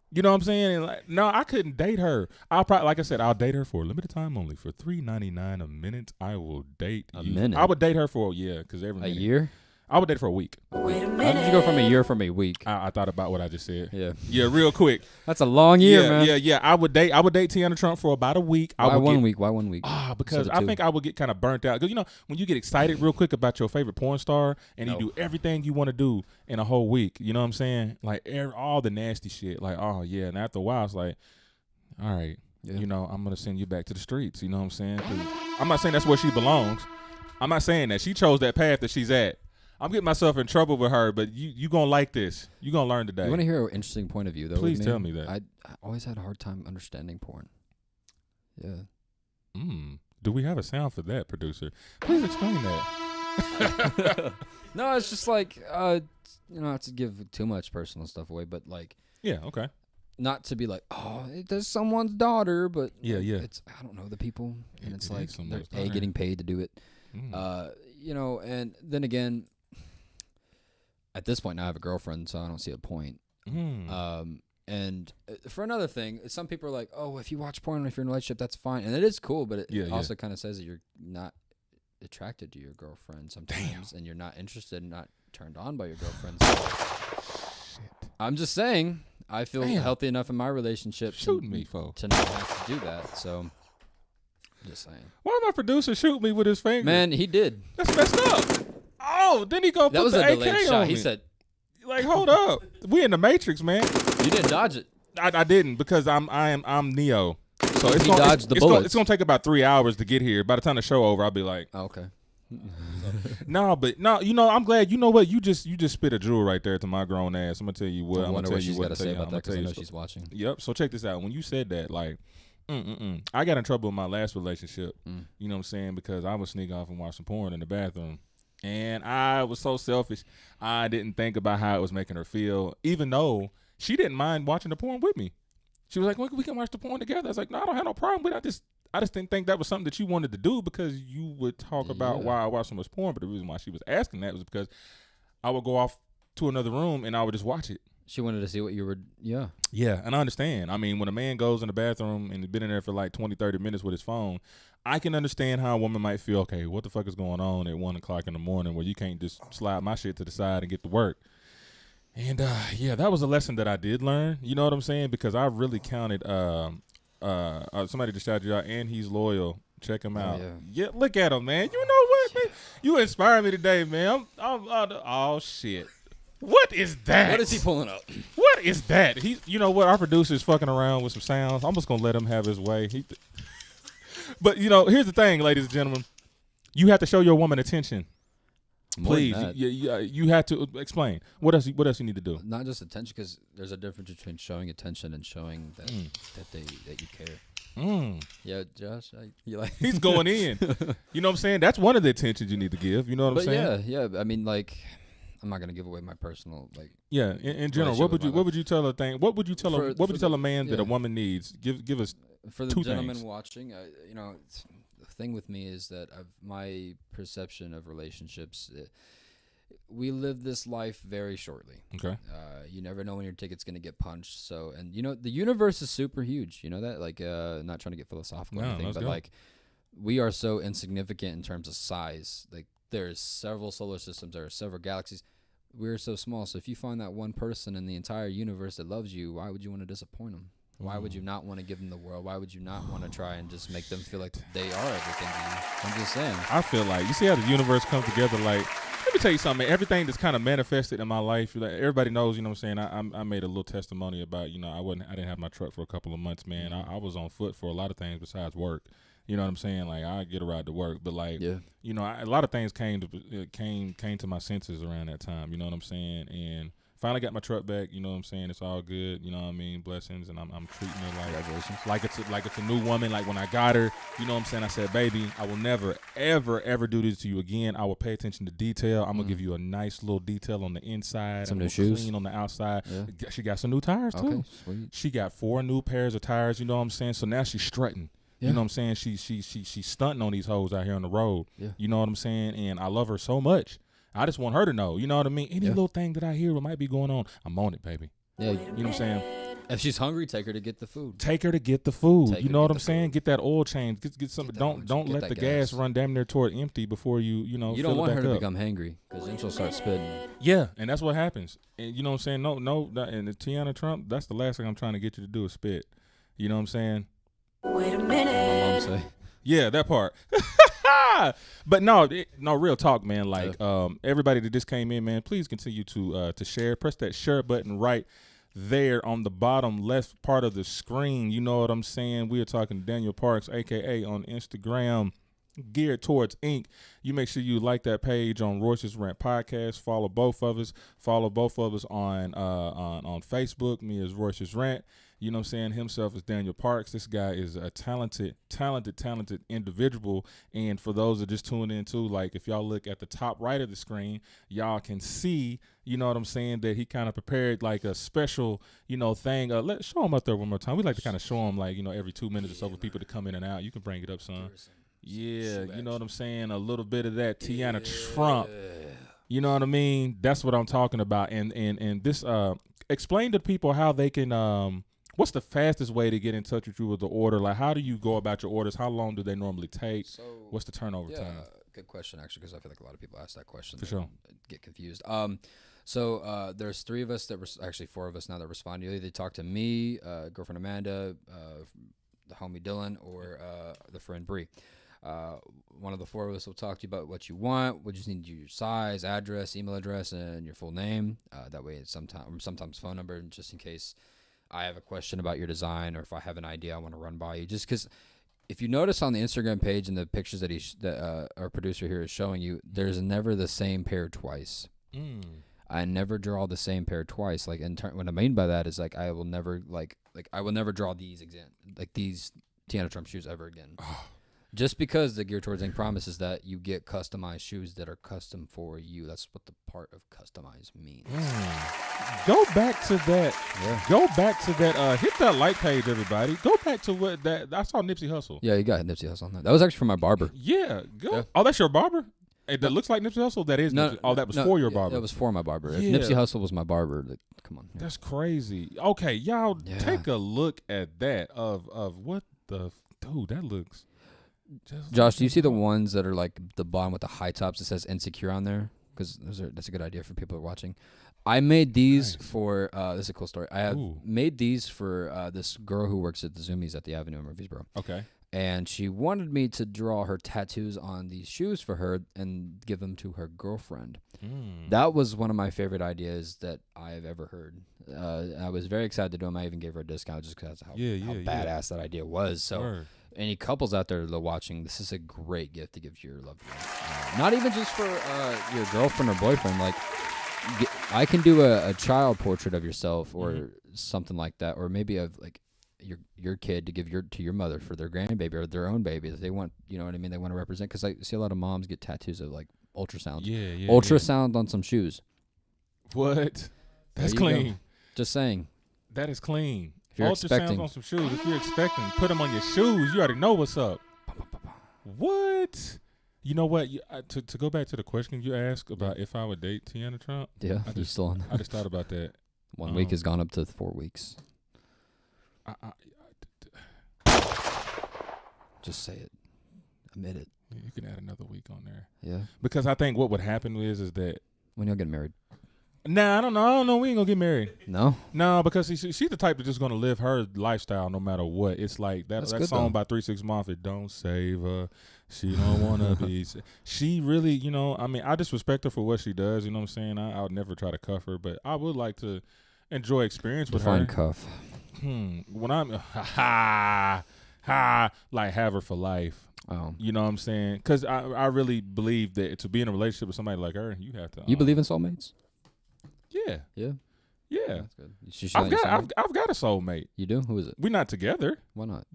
You know what I'm saying? And like, no, I couldn't date her. I'll probably, like I said, I'll date her for a limited time only. For $3.99 a minute, I will date you. Minute? I would date her for because every minute. A year? I would date her for a week. Wait a minute. How did you go from a year from a week? I thought about what I just said. Yeah. Yeah, real quick. That's a long year, man. Yeah. I would date Tiana Trump for about a week. Why 1 week? Because I think I would get kind of burnt out. Because, when you get excited real quick about your favorite porn star and you do everything you want to do in a whole week, you know what I'm saying? Like, all the nasty shit. Like, oh, yeah. And after a while, it's like, all right, I'm going to send you back to the streets. You know what I'm saying? 'Cause I'm not saying that's where she belongs. I'm not saying that. She chose that path that she's at. I'm getting myself in trouble with her, but you going to like this. You going to learn today. You want to hear an interesting point of view, though? Please tell me that. I always had a hard time understanding porn. Yeah. Do we have a sound for that, producer? Please explain that. No, it's just like, not to give too much personal stuff away, but like. Yeah, okay. Not to be like, oh, it's someone's daughter, but yeah. It's, I don't know, the people, and it's like they're getting paid to do it. And then again, at this point now I have a girlfriend, so I don't see a point. And for another thing, some people are like, oh, if you watch porn, if you're in a relationship, that's fine, and it is cool, but it also kind of says that you're not attracted to your girlfriend sometimes. Damn. And you're not interested and not turned on by your girlfriend. So I'm just saying, I feel healthy enough in my relationship to not have to do that. So I'm just saying. Why my producer shoot me with his finger? Man, he did. That's messed up. Oh, No, then he gonna That put was the a delayed AK shot. on He me. said, Like, hold up. We in the Matrix, man. "You didn't dodge it." I didn't because I'm Neo. So He dodged the bullets. It's gonna take about 3 hours to get here. By the time the show over, I'll be like, Oh, okay. no. You know, I'm glad. You know what? You just spit a jewel right there to my grown ass. I'm gonna tell you what. I I'm wonder gonna tell what you she's what got to say about that because I know you. she's watching. Yep. So check this out. When you said that, like, I got in trouble in my last relationship. You know what I'm saying? Because I was sneaking off and watching porn in the bathroom. And I was so selfish. I didn't think about how it was making her feel, even though she didn't mind watching the porn with me. She was like, we can watch the porn together. I was like, no, I don't have no problem with it. I just didn't think that was something that you wanted to do because you would talk about why I watch so much porn. But the reason why she was asking that was because I would go off to another room and I would just watch it. She wanted to see what you were, yeah. Yeah, and I understand. I mean, when a man goes in the bathroom and has been in there for like 20, 30 minutes with his phone, I can understand how a woman might feel, okay, what the fuck is going on at 1 o'clock in the morning where you can't just slide my shit to the side and get to work. And, yeah, that was a lesson that I did learn. You know what I'm saying? Because I really counted somebody just shouted you out, and he's loyal. Check him out. Yeah, look at him, man. You know what, man? You inspire me today, man. Oh, shit. What is that? What is he pulling up? What is that? You know what? Our producer's fucking around with some sounds. I'm just gonna let him have his way. But you know, here's the thing, ladies and gentlemen. You have to show your woman attention. Please, you have to explain. What else you need to do? Not just attention, because there's a difference between showing attention and showing that that you care. Yeah, Josh, you like he's going in. You know what I'm saying? That's one of the attentions you need to give. You know what I'm saying? Yeah. I mean, like, I'm not gonna give away my personal in general. What would you tell a man that a woman needs? Give us for the two gentleman things. watching. The thing with me is that my perception of relationships. We live this life very shortly. Okay. You never know when your ticket's gonna get punched. So, and the universe is super huge. You know that. Like, not trying to get philosophical or anything, but like, we are so insignificant in terms of size. Like, there's several solar systems, there are several galaxies. We're so small. So if you find that one person in the entire universe that loves you, why would you want to disappoint them? Why would you not want to give them the world? Why would you not want to try and just make them feel like they are everything to you? I'm just saying. I feel like, you see how the universe comes together. Like, let me tell you something, man. Everything that's kind of manifested in my life, like, everybody knows, you know what I'm saying? I made a little testimony about, I didn't have my truck for a couple of months, man. I was on foot for a lot of things besides work. You know what I'm saying? Like, I get a ride to work, but like, a lot of things came to my senses around that time. You know what I'm saying? And finally got my truck back. You know what I'm saying? It's all good. You know what I mean? Blessings, and I'm treating it like it's a new woman. Like, when I got her, you know what I'm saying? I said, baby, I will never, ever, ever do this to you again. I will pay attention to detail. I'm gonna give you a nice little detail on the inside. Some new shoes, clean on the outside. Yeah. She got some new tires too. Okay, sweet. She got 4 new pairs of tires. You know what I'm saying? So now she's strutting. Yeah. You know what I'm saying? She's stunting on these hoes out here on the road. Yeah. You know what I'm saying? And I love her so much. I just want her to know. You know what I mean? Any little thing that I hear what might be going on, I'm on it, baby. Yeah. You know what I'm saying? If she's hungry, take her to get the food. You know what I'm saying? Get that oil change. Get something. Don't let the gas run damn near toward empty before you know. You don't want her to become hangry, because then she'll start spitting. Yeah, and that's what happens. And you know what I'm saying? No. And Tiana Trump, that's the last thing I'm trying to get you to do is spit. You know what I'm saying? Wait a minute. My mom say. Yeah, that part. But no, real talk, man. Like, everybody that just came in, man, please continue to share. Press that share button right there on the bottom left part of the screen. You know what I'm saying? We are talking Daniel Parks, a.k.a. on Instagram, geared towards ink. You make sure you like that page on Royces Run podcast. Follow both of us. Follow both of us on Facebook. Me as Royces Run. You know what I'm saying? Himself is Daniel Parks. This guy is a talented individual. And for those that just tuned in too, like, if y'all look at the top right of the screen, y'all can see, you know what I'm saying, that he kind of prepared like a special, thing. Let's show him up there one more time. We like to kind of show him, like, every 2 minutes or so for people to come in and out. You can bring it up, son. Yeah, you know what I'm saying? A little bit of that Tiana Trump. You know what I mean? That's what I'm talking about. And this explain to people how they can what's the fastest way to get in touch with you with the order? Like, how do you go about your orders? How long do they normally take? What's the turnover time? Good question, actually, because I feel like a lot of people ask that question. For sure. Get confused. So there's 3 of us that were actually 4 of us now that respond. You either talk to me, girlfriend Amanda, the homie Dylan, or the friend Bree. One of the four of us will talk to you about what you want. We just need your size, address, email address, and your full name. That way, it's sometimes phone number, just in case I have a question about your design or if I have an idea I want to run by you. Just because if you notice on the Instagram page and the pictures that our producer here is showing you, there's never the same pair twice. I never draw the same pair twice. Like, what I mean by that is like I will never draw these these Tiana Trump shoes ever again. Just because the Geared Towards Ink promises that you get customized shoes that are custom for you. That's what the part of customized means. Go back to that. Yeah. Go back to that. Hit that like page, everybody. Go back to what that. I saw Nipsey Hussle. Yeah, you got Nipsey Hussle on that. That was actually from my barber. Yeah. Go. Yeah. Oh, that's your barber? That looks like Nipsey Hussle? That is Nipsey. Oh, that was for your barber. That was for my barber. Yeah. If Nipsey Hussle was my barber, come on. Yeah. That's crazy. Okay, y'all take a look at that of what the dude, that looks. Josh, do you see the ones that are like the bottom with the high tops that says Insecure on there? Because that's a good idea for people who are watching. I made these for, this is a cool story. I have made these for this girl who works at the Zoomies at the Avenue in Murfreesboro. Okay. And she wanted me to draw her tattoos on these shoes for her and give them to her girlfriend. That was one of my favorite ideas that I've ever heard. I was very excited to do them. I even gave her a discount just because how badass that idea was. So any couples out there that are watching, this is a great gift to give to your loved one. Not even just for your girlfriend or boyfriend. Like, I can do a child portrait of yourself or something like that, or maybe of like your kid to give to your mother for their grandbaby or their own baby that they want. You know what I mean? They want to represent, because I see a lot of moms get tattoos of like ultrasounds. Ultrasound on some shoes. What? That's clean. Go. Just saying. That is clean. If you're ultrasounds on some shoes. If you're expecting, put them on your shoes. You already know what's up. What? You know what? To go back to the question you asked about if I would date Tiana Trump. Yeah, I just thought about that. 1 week has gone up to 4 weeks. Just say it. Admit it. You can add another week on there. Yeah. Because I think what would happen is that when you'll get married. Nah, I don't know. We ain't gonna get married. No? No, because she's the type that's just gonna live her lifestyle no matter what. It's like that song by 3 6 Mafia, Don't Save Her. She don't wanna be. She really, you know, I mean, I just respect her for what she does. You know what I'm saying? I would never try to cuff her, but I would like to enjoy experience with her. Define cuff. When I'm like have her for life. Oh. You know what I'm saying? Because I really believe that to be in a relationship with somebody like her, you have to. You believe in soulmates? Yeah. Yeah. Yeah. That's good. I've got a soulmate. You do? Who is it? We're not together. Why not?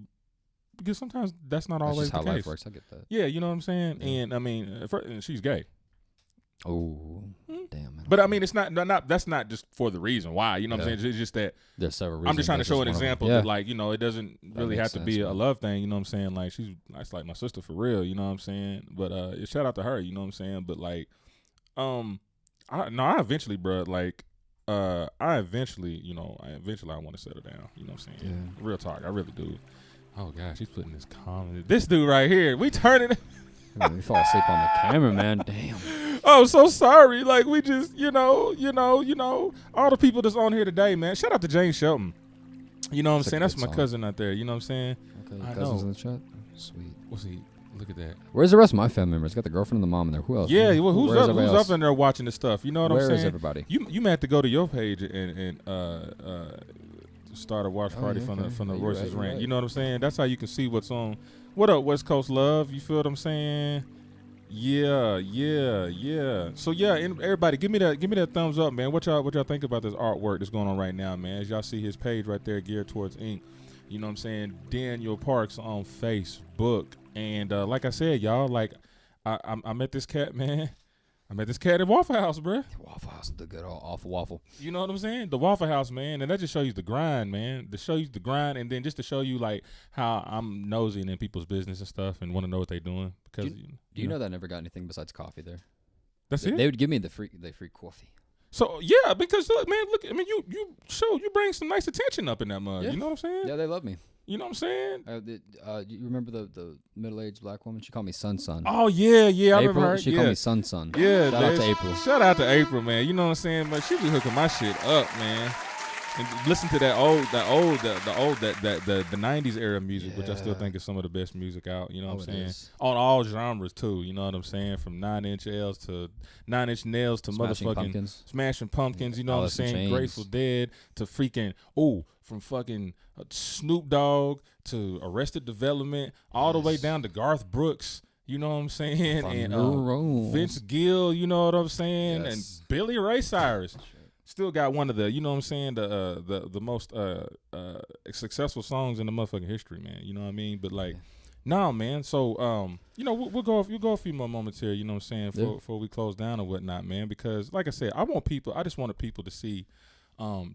Because sometimes that's not always just how the case. Life works. I get that. Yeah, you know what I'm saying? Yeah. And I mean, she's gay. Oh, damn. But I mean, it's not that's not just for the reason why. You know what I'm saying? It's just that there's several reasons. I'm just trying to show an example that, like, you know, it doesn't really have to be a love thing. You know what I'm saying? Like, that's like my sister for real. You know what I'm saying? But shout out to her. You know what I'm saying? But like, I eventually, bro, like, I eventually want to settle down. You know what I'm saying? Yeah. Real talk, I really do. Oh gosh, he's putting this comment. This dude right here, we turning it. We fall asleep on the camera, man. Damn. Oh, so sorry. Like, we just, you know, all the people that's on here today, man. Shout out to Jane Shelton. You know what I'm saying? That's my cousin out there. You know what I'm saying? Okay, your cousin's in the chat. Sweet. What's he? Look at that. Where's the rest of my family members? Got the girlfriend and the mom in there. Who else? Yeah, well, who's up in there watching this stuff? You know what I'm saying? Where is everybody? You may have to go to your page and start a watch party from the Royces Run. You know what I'm saying? That's how you can see what's on. What up, West Coast Love? You feel what I'm saying? Yeah. So yeah, everybody, give me that thumbs up, man. What y'all think about this artwork that's going on right now, man? As y'all see his page right there, Geared Towards Ink. You know what I'm saying? Daniel Parks on Facebook. And like I said, y'all, like I met this cat, man. I met this cat at Waffle House, bro. Waffle House, the good old awful waffle. You know what I'm saying? The Waffle House, man. And that just shows you the grind, man. To show you the grind, and then just to show you, like, how I'm nosy in people's business and stuff and want to know what they're doing. Because do you know that I never got anything besides coffee there? That's it? They would give me the free coffee. So, yeah, because, look, man, I mean, you bring some nice attention up in that mug. Yeah. You know what I'm saying? Yeah, they love me. You know what I'm saying? You remember the middle-aged black woman? She called me Sun. Oh, yeah, April, I remember her. She called me Sun. Yeah. Shout out to April. Shout out to April, man. You know what I'm saying? But she be hooking my shit up, man. And listen to the old the 90s era music, which I still think is some of the best music out. You know what I'm saying? On all genres too. You know what I'm saying? From 9 Inch Nails to motherfucking Pumpkins. Smashing Pumpkins. You know what I'm saying? Grateful Dead to freaking from fucking Snoop Dogg to Arrested Development, all the way down to Garth Brooks. You know what I'm saying? And Vince Gill. You know what I'm saying? And Billy Ray Cyrus. Still got one of the, you know what I'm saying, the most successful songs in the motherfucking history, man. You know what I mean? But like, no, man. So you know, we'll go a few more moments here. You know what I'm saying, before we close down or whatnot, man. Because like I said, I just wanted people to see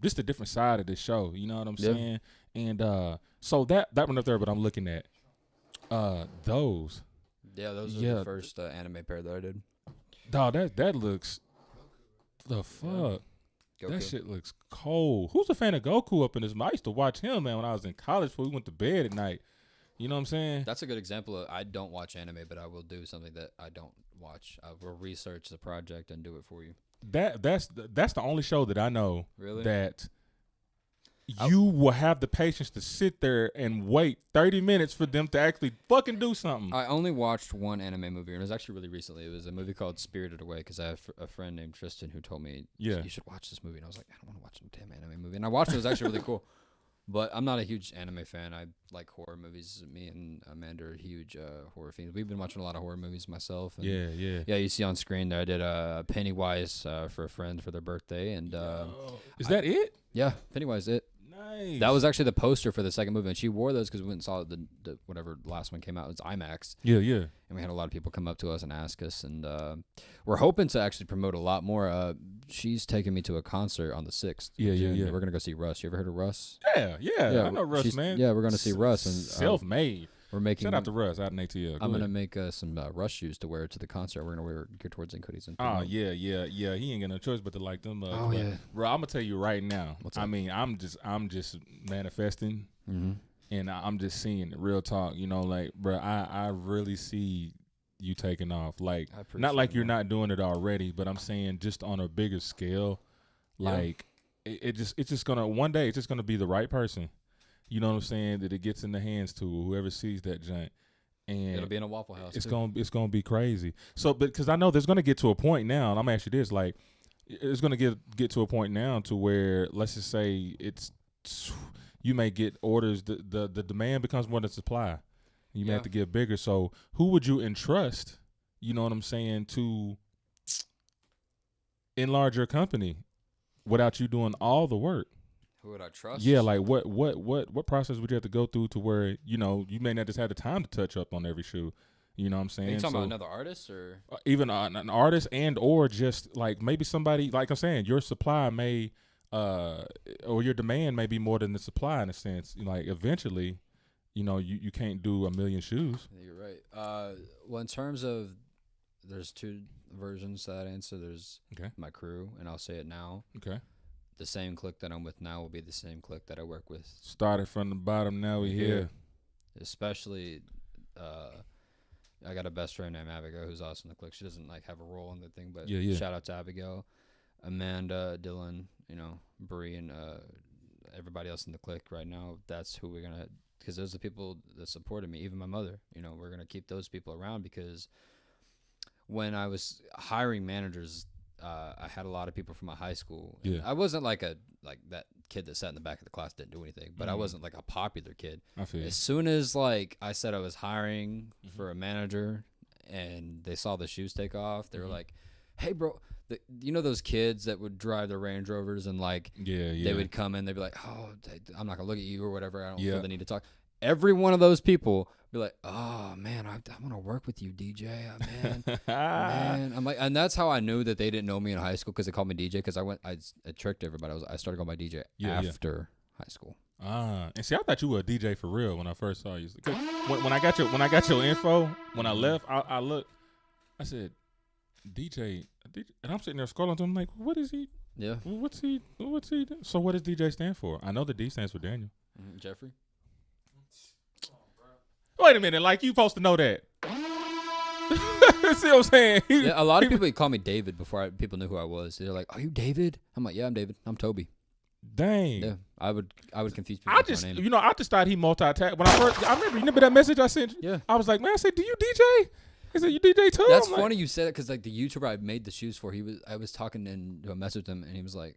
just a different side of this show. You know what I'm saying? And so that one up there, but I'm looking at those. Yeah, those are the first anime pair that I did. Dog, that looks the fuck. Goku. That shit looks cold. Who's a fan of Goku up in this? I used to watch him, man, when I was in college before we went to bed at night. You know what I'm saying? That's a good example of I don't watch anime, but I will do something that I don't watch. I will research the project and do it for you. That's the only show that I know really that you will have the patience to sit there and wait 30 minutes for them to actually fucking do something. I only watched one anime movie, and it was actually really recently. It was a movie called Spirited Away, because I have a friend named Tristan who told me, you should watch this movie. And I was like, I don't want to watch a damn anime movie. And I watched it. It was actually really cool. But I'm not a huge anime fan. I like horror movies. Me and Amanda are huge horror fiends. We've been watching a lot of horror movies myself. And yeah, you see on screen there, I did Pennywise for a friend for their birthday. And is that it? Yeah, Pennywise it. Nice. That was actually the poster for the second movie, and she wore those because we went and saw the whatever last one came out. It was IMAX. Yeah. And we had a lot of people come up to us and ask us, and we're hoping to actually promote a lot more. She's taking me to a concert on the 6th. Yeah. We're gonna go see Russ. You ever heard of Russ? Yeah. I know Russ, man. Yeah, we're gonna see Russ and self-made. We're making. Shout out to Russ out in ATL. I'm gonna make some Russ shoes to wear to the concert. We're gonna wear Gear Towards Ink hoodies. Oh yeah. He ain't got no choice but to like them. Bro, I'm gonna tell you right now. I mean, I'm just manifesting, and I'm just seeing it. Real talk. You know, like, bro, I really see you taking off. Like, not like you're not doing it already, but I'm saying just on a bigger scale. Like, it's just gonna one day it's just gonna be the right person. You know what I'm saying? That it gets in the hands to whoever sees that joint, and it'll be in a Waffle House. It's gonna be crazy. So, because I know there's gonna get to a point now, and I'm asking you this, like, it's gonna get to a point now to where, let's just say you may get orders. The demand becomes more than supply. You may have to get bigger. So, who would you entrust? You know what I'm saying, to enlarge your company without you doing all the work? Who would I trust? Yeah, like what process would you have to go through to where, you know, you may not just have the time to touch up on every shoe. You know what I'm saying? Are you talking about another artist, or even an artist, and or just like maybe somebody, like I'm saying, your supply may or your demand may be more than the supply in a sense. Like eventually, you know, you can't do 1 million shoes. Yeah, you're right. Well, in terms of, there's two versions to that answer. There's my crew, and I'll say it now. Okay. The same clique that I'm with now will be the same clique that I work with. Started from the bottom, now we here. Especially, I got a best friend named Abigail who's also in the clique. She doesn't like have a role in the thing, but shout out to Abigail, Amanda, Dylan, you know, Bree, and everybody else in the clique right now. That's who we're gonna, because those are the people that supported me. Even my mother, you know, we're gonna keep those people around, because when I was hiring managers, I had a lot of people from my high school. Yeah. I wasn't like that kid that sat in the back of the class didn't do anything, but I wasn't like a popular kid. I feel as soon as like I said I was hiring for a manager, and they saw the shoes take off, they were like, "Hey, bro, you know those kids that would drive their Range Rovers and like they would come in, they'd be like, oh, I'm not gonna look at you or whatever. I don't feel the need to talk." Every one of those people be like, "Oh man, I want to work with you, DJ, man." Man, I'm like, and that's how I knew that they didn't know me in high school, because they called me DJ. Because I tricked everybody. I started going by DJ after high school. And see, I thought you were a DJ for real when I first saw you. When I got your info, when I left, I looked, I said, DJ, and I'm sitting there scrolling to him like, what is he? Yeah. What's he? So what does DJ stand for? I know the D stands for Daniel. Jeffrey. Wait a minute, like you supposed to know that. See what I'm saying? Yeah, a lot of people call me David before people knew who I was. They're like, "Are you David?" I'm like, "Yeah, I'm David. I'm Toby." Dang. Yeah, I would confuse people. I just thought he multitask. When I remember that message I sent. Yeah. I was like, man, I said, do you DJ? He said, you DJ too? That's funny you said it because like the YouTuber I made the shoes for, I was talking to a message with him and he was like,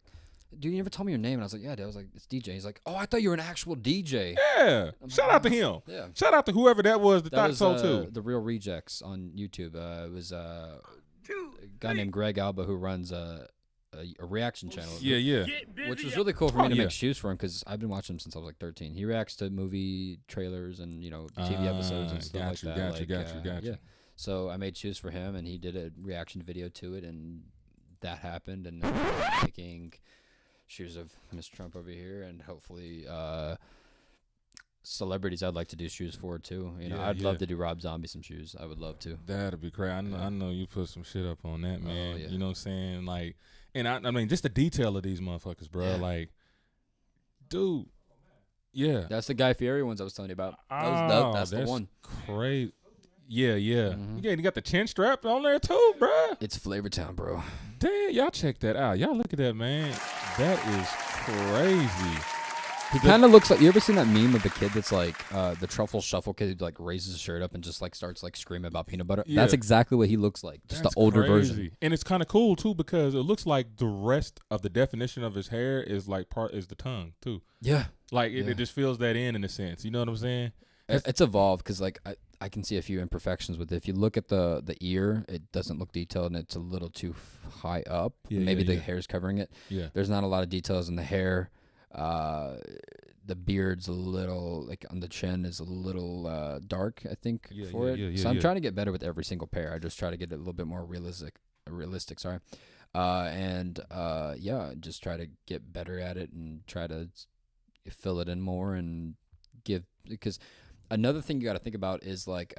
dude, you never told me your name. And I was like, yeah, dude. I was like, it's DJ. He's like, oh, I thought you were an actual DJ. Yeah. Shout out to him. Yeah. Shout out to whoever that was that thought so too. The Real Rejects on YouTube. It was a guy named Greg Alba who runs a reaction channel. Yeah. Which was really cool for me to make shoes for him because I've been watching him since I was like 13. He reacts to movie trailers and TV episodes and stuff like that. Got you. So I made shoes for him and he did a reaction video to it and that happened and I'm making shoes of Miss Trump over here and hopefully celebrities I'd like to do shoes for too. I'd love to do Rob Zombie some shoes. I would love to. That'd be great. I know you put some shit up on that, man. You know what I'm saying? Like, and I mean, just the detail of these motherfuckers, bro. Yeah. Like, dude, yeah. That's the Guy Fieri ones I was telling you about. That's the one. Crazy. Yeah. Mm-hmm. You got the chin strap on there too, bro. It's Flavor Town, bro. Damn, y'all check that out. Y'all look at that, man. That is crazy. He kind of looks like, you ever seen that meme of the kid that's like the truffle shuffle kid who like raises his shirt up and just like starts like screaming about peanut butter? Yeah. That's exactly what he looks like, just the older version. And it's kind of cool too because it looks like the rest of the definition of his hair is like is the tongue too. Yeah, like it just fills that in a sense. You know what I'm saying? It's evolved because like I can see a few imperfections with it. If you look at the ear, it doesn't look detailed and it's a little too high up. Maybe the hair's covering it. Yeah, there's not a lot of details in the hair. The beard's a little like on the chin is a little dark, I think, for it. So I'm trying to get better with every single pair. I just try to get it a little bit more realistic. Sorry, just try to get better at it and try to fill it in more and give because. Another thing you got to think about is like,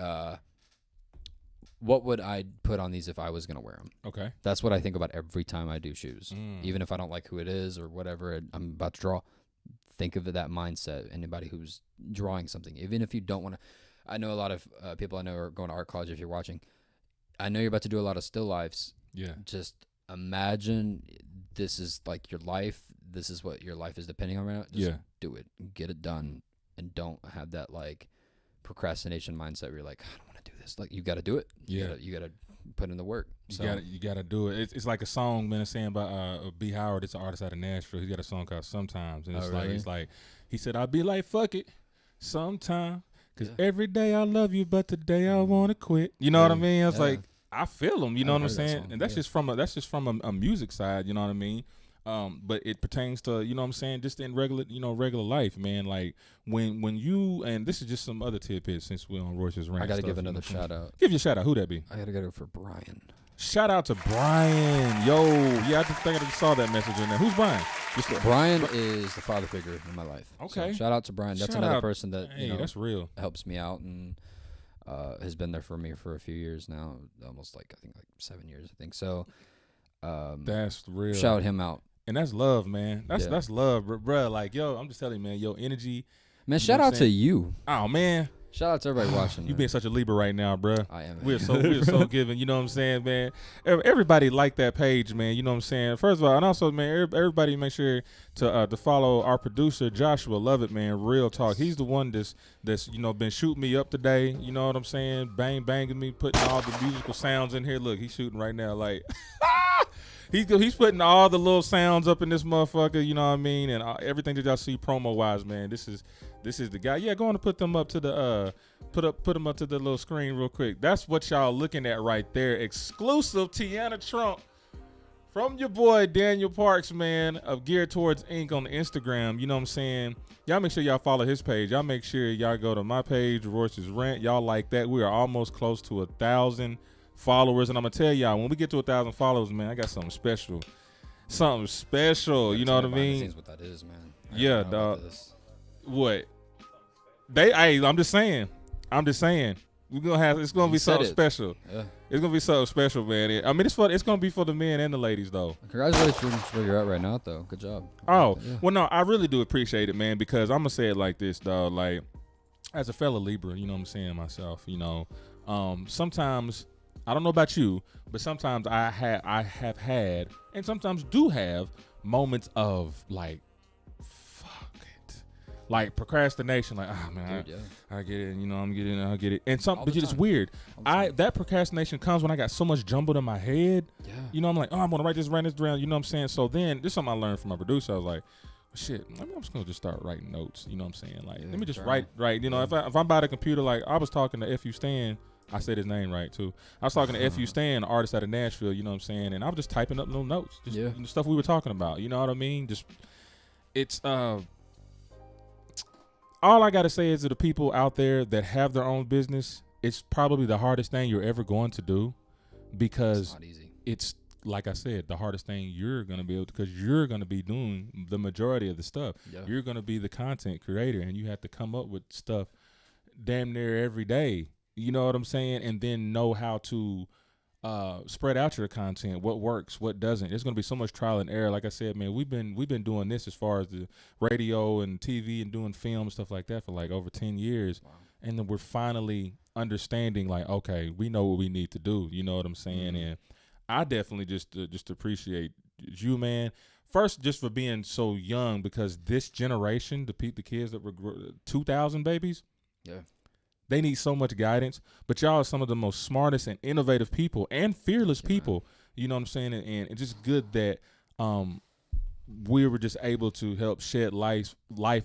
what would I put on these if I was gonna wear them? Okay, that's what I think about every time I do shoes. Even if I don't like who it is or whatever I'm about to draw, think of that mindset. Anybody who's drawing something, even if you don't want to. I know a lot of people I know are going to art college. If you're watching, I know you're about to do a lot of still lifes. Yeah, just imagine this is like your life. This is what your life is depending on right now. Just do it, get it done, and don't have that like procrastination mindset where you're like, I don't want to do this. Like, you got to do it. You got to put in the work. You got to do it. It's like a song, man, saying about B. Howard. It's an artist out of Nashville. He's got a song called Sometimes. And it's like, he said, I'll be like, fuck it, sometime. Because every day I love you, but today I want to quit. You know what I mean? It's like, I feel him. You know what I'm saying? And that's just from a music side. You know what I mean? But it pertains to, you know what I'm saying, just in regular life, man. Like when you, and this is just some other tidbits since we're on Royces Run. I got to give another shout out. Give you a shout out. Who that be? I got to go for Bryant. Shout out to Bryant. Yo, yeah, I think I just saw that message in there. Who's Bryant? Brian is the father figure in my life. Okay. So shout out to Brian. That's another person that, that's real. Helps me out and has been there for me for a few years now. Almost like 7 years, I think. So that's real. Shout him out. And that's love, man. That's love, bro. Like, yo, I'm just telling you, man, your energy. Man, shout out to you. Oh, man. Shout out to everybody watching. You being such a Libra right now, bro. I am. We're so giving. You know what I'm saying, man. Everybody like that page, man. You know what I'm saying. First of all, and also, man, everybody make sure to follow our producer Joshua. Love it, man. Real talk. He's the one that's been shooting me up today. You know what I'm saying. Banging me, putting all the musical sounds in here. Look, he's shooting right now, like. He's putting all the little sounds up in this motherfucker, you know what I mean, and everything that y'all see promo wise, man. This is the guy. Yeah, go on and put them up to the put them up to the little screen real quick. That's what y'all looking at right there. Exclusive Tiana Trump from your boy Daniel Parks, man, of Geared Towards Inc. on Instagram. You know what I'm saying? Y'all make sure y'all follow his page. Y'all make sure y'all go to my page, Royces Run. Y'all like that. We are almost close to 1,000 followers, and I'm gonna tell y'all, when we get to 1,000 followers, man, I got something special. You know what I mean? What that is, man. Yeah, dog. What? I'm just saying. We're gonna have. It's gonna be something special. Yeah. It's gonna be something special, man. I mean, it's gonna be for the men and the ladies, though. Congratulations where you're at right now, though. Good job. Oh, yeah. Well, no, I really do appreciate it, man, because I'm gonna say it like this, dog. Like, as a fellow Libra, you know what I'm saying myself. You know, sometimes. I don't know about you, but sometimes I have had, and sometimes do have moments of like Like procrastination, like, oh man, Dude, I get it, I'll get it. And All the but it's time. weird. All the time. That procrastination comes when I got so much jumbled in my head. Yeah. I'm like, oh, I'm gonna write this down, you know what I'm saying? So then this is something I learned from my producer. I was like, shit, maybe I'm just gonna just start writing notes, you know what I'm saying? Like, let me just write, if I'm by the computer, like I was talking to F.U. Stan, I said his name right too. I was talking to F.U. Stan, artist out of Nashville, you know what I'm saying? And I was just typing up little notes, just stuff we were talking about, you know what I mean? Just, it's, all I got to say is to the people out there that have their own business, it's probably the hardest thing you're ever going to do, because It's not easy. it's, like I said, the hardest thing you're going to be able to, because you're going to be doing the majority of the stuff. Yeah. You're going to be the content creator, and you have to come up with stuff damn near every day. You know what I'm saying? And then know how to spread out your content, what works, what doesn't. There's going to be so much trial and error. Like I said, man, we've been doing this as far as the radio and TV and doing film and stuff like that for like over 10 years. Wow. And then we're finally understanding, like, okay, we know what we need to do. You know what I'm saying? And I definitely just appreciate you, man. First, just for being so young, because this generation, the kids that were 2000 babies, they need so much guidance. But y'all are some of the most smartest and innovative people and fearless people. You know what I'm saying? And it's just good that we were just able to help shed life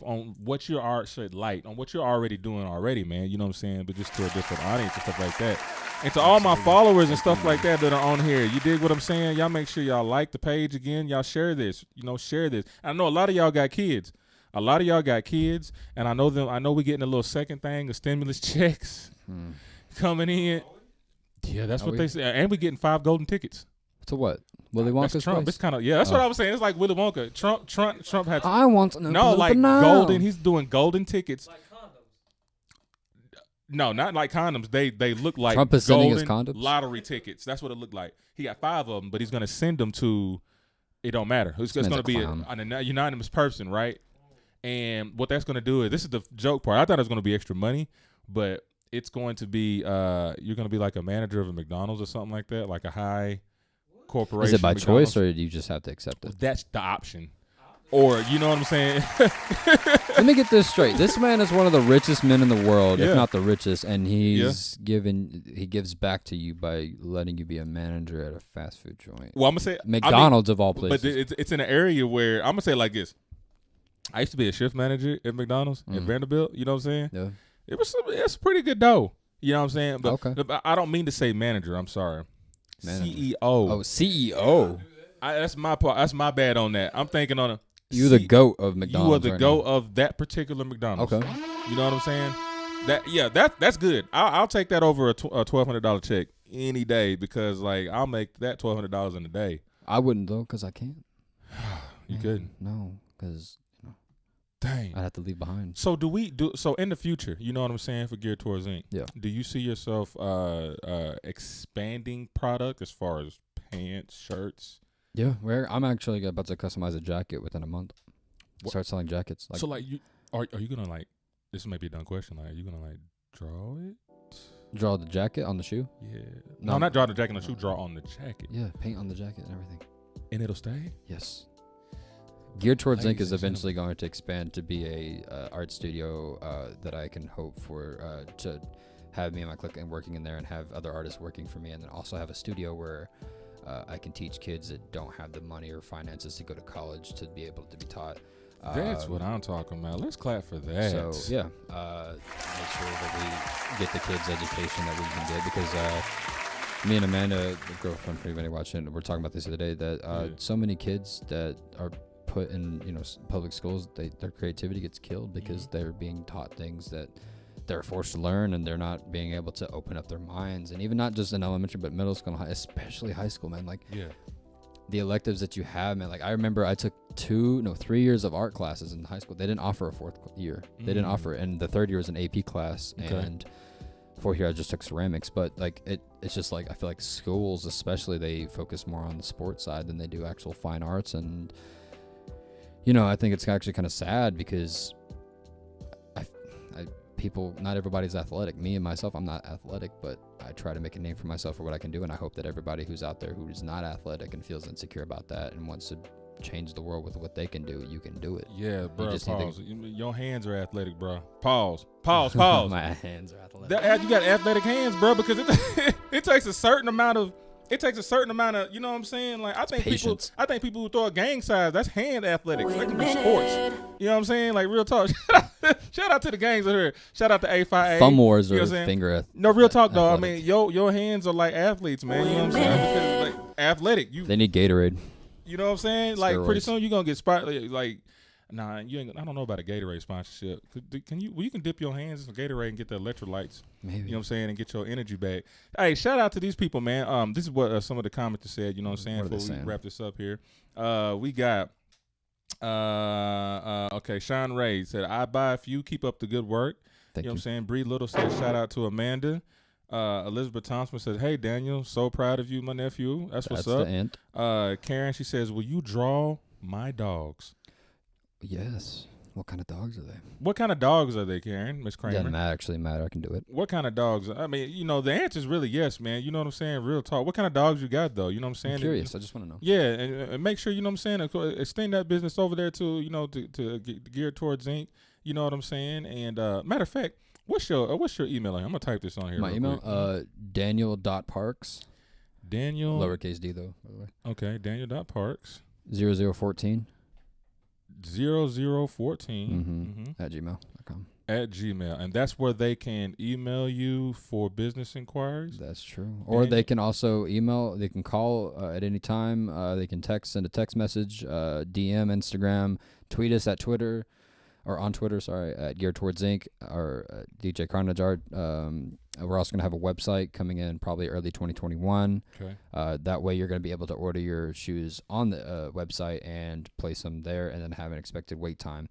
on what you are, shed light on what you're already doing already, man. You know what I'm saying? But just to a different audience and stuff like that. And to all my followers and stuff like that are on here, you dig what I'm saying? Y'all make sure y'all like the page again. Y'all share this. Share this. I know a lot of y'all got kids. And I know them. I know we getting a little second thing of stimulus checks coming in. Yeah, that's what they say. And we getting 5 golden tickets. To what? Willy Wonka's Trump. place? It's kind of that's what I was saying. It's like Willy Wonka. Trump had. I want to know. Golden. He's doing golden tickets. Like condoms. No, not like condoms. They look like Trump is sending his condoms? Lottery tickets. That's what it looked like. He got 5 of them, but he's gonna send them to. It don't matter. It's gonna be an anonymous person, right? And what that's gonna do is, this is the joke part. I thought it was gonna be extra money, but it's going to be you're gonna be like a manager of a McDonald's or something like that, like a high corporation. Is it by choice, or do you just have to accept it? That's the option. Or, you know what I'm saying? Let me get this straight. This man is one of the richest men in the world, if not the richest, and he gives back to you by letting you be a manager at a fast food joint. Well, I'm gonna say McDonald's of all places. But it's in an area where I'm gonna say it like this. I used to be a shift manager at McDonald's at Vanderbilt. You know what I'm saying? Yeah. It's pretty good dough. You know what I'm saying? But I don't mean to say manager. I'm sorry. CEO. Oh, CEO. That's my part. That's my bad on that. I'm thinking on a. You're the GOAT of McDonald's. You are the GOAT of that particular McDonald's. Okay. You know what I'm saying? That's good. I'll take that over a $1,200 check any day, because like I'll make that $1,200 in a day. I wouldn't though, because I can't. You couldn't? No, because dang, I'd have to leave behind. So so in the future, you know what I'm saying, for Geared Towards Inc. Yeah. Do you see yourself expanding product as far as pants, shirts? Yeah, I'm actually about to customize a jacket within a month. Start selling jackets. So like, are you gonna like? This may be a dumb question. Like, are you gonna like draw it? Draw the jacket on the shoe? Yeah. No, not draw the jacket on the shoe. Draw on the jacket. Yeah, paint on the jacket and everything. And it'll stay? Yes. Geared Towards Inc. is eventually going to expand to be a art studio that I can hope for to have me and my clique and working in there, and have other artists working for me, and then also have a studio where I can teach kids that don't have the money or finances to go to college to be able to be taught. That's what I'm talking about. Let's clap for that. So yeah, make sure that we get the kids education that we can get, because me and Amanda, the girlfriend for anybody watching, we're talking about this the other day, that so many kids that are put in public schools, their creativity gets killed because they're being taught things that they're forced to learn, and they're not being able to open up their minds. And even not just in elementary, but middle school and high, especially high school, man. Like, the electives that you have, man. Like, I remember I took 3 years of art classes in high school. They didn't offer a 4th year. They didn't offer it. And the 3rd year was an AP class. Okay. And 4th year I just took ceramics. But like, it's just like, I feel like schools especially, they focus more on the sports side than they do actual fine arts. And I think it's actually kind of sad, because not everybody's athletic. Me and myself, I'm not athletic, but I try to make a name for myself for what I can do, and I hope that everybody who's out there who is not athletic and feels insecure about that and wants to change the world with what they can do, you can do it. Yeah, bro. just Pause. Your hands are athletic, bro. Pause. My hands are athletic. You got athletic hands, bro, because it takes a certain amount of. It takes a certain amount of, you know what I'm saying? Like I think people who throw a gang size, that's hand athletics. They can do sports. You know what I'm saying? Like real talk. Shout out to the gangs out here. Shout out to A5A. Thumb wars or finger. No, real talk though. I mean, your hands are like athletes, man. You know what I'm saying? Because, like athletic. They need Gatorade. You know what I'm saying? Steroids. Like pretty soon you're gonna get spot. Like, nah, you ain't. I don't know about a Gatorade sponsorship. Can you? Well, you can dip your hands in some Gatorade and get the electrolytes. Maybe. You know what I'm saying? And get your energy back. Hey, shout out to these people, man. This is what some of the commenters said. You know what I'm saying? Before we wrap this up here, we got. Okay, Sean Ray said, "I buy a few. Keep up the good work." Thank you. Know what I'm saying? Bree Little said, "Shout out to Amanda." Elizabeth Thompson says, "Hey Daniel, so proud of you, my nephew. That's what's up." The end. Karen, she says, "Will you draw my dogs?" Yes. What kind of dogs are they? What kind of dogs are they, Karen? Miss Kramer? Doesn't matter. I can do it. What kind of dogs? I mean, you know, the answer is really yes, man. You know what I'm saying? Real talk. What kind of dogs you got, though? You know what I'm saying? I'm curious. I just want to know. Yeah, and make sure, you know what I'm saying, extend that business over there to, you know, to gear towards Inc. You know what I'm saying? And matter of fact, what's your email? I'm gonna type this on here. My email, Daniel.Parks. Daniel. Lowercase d though, by the way. Okay, Daniel.Parks. 0014. 0014 at gmail.com. At Gmail, and that's where they can email you for business inquiries. That's true. Or they can also email. They can call at any time. They can send a text message, DM, Instagram, tweet us at Twitter, or on Twitter. Sorry, at Geared Towards Inc. or DJ Carnage Art. We're also going to have a website coming in probably early 2021. Okay. That way you're going to be able to order your shoes on the website and place them there and then have an expected wait time.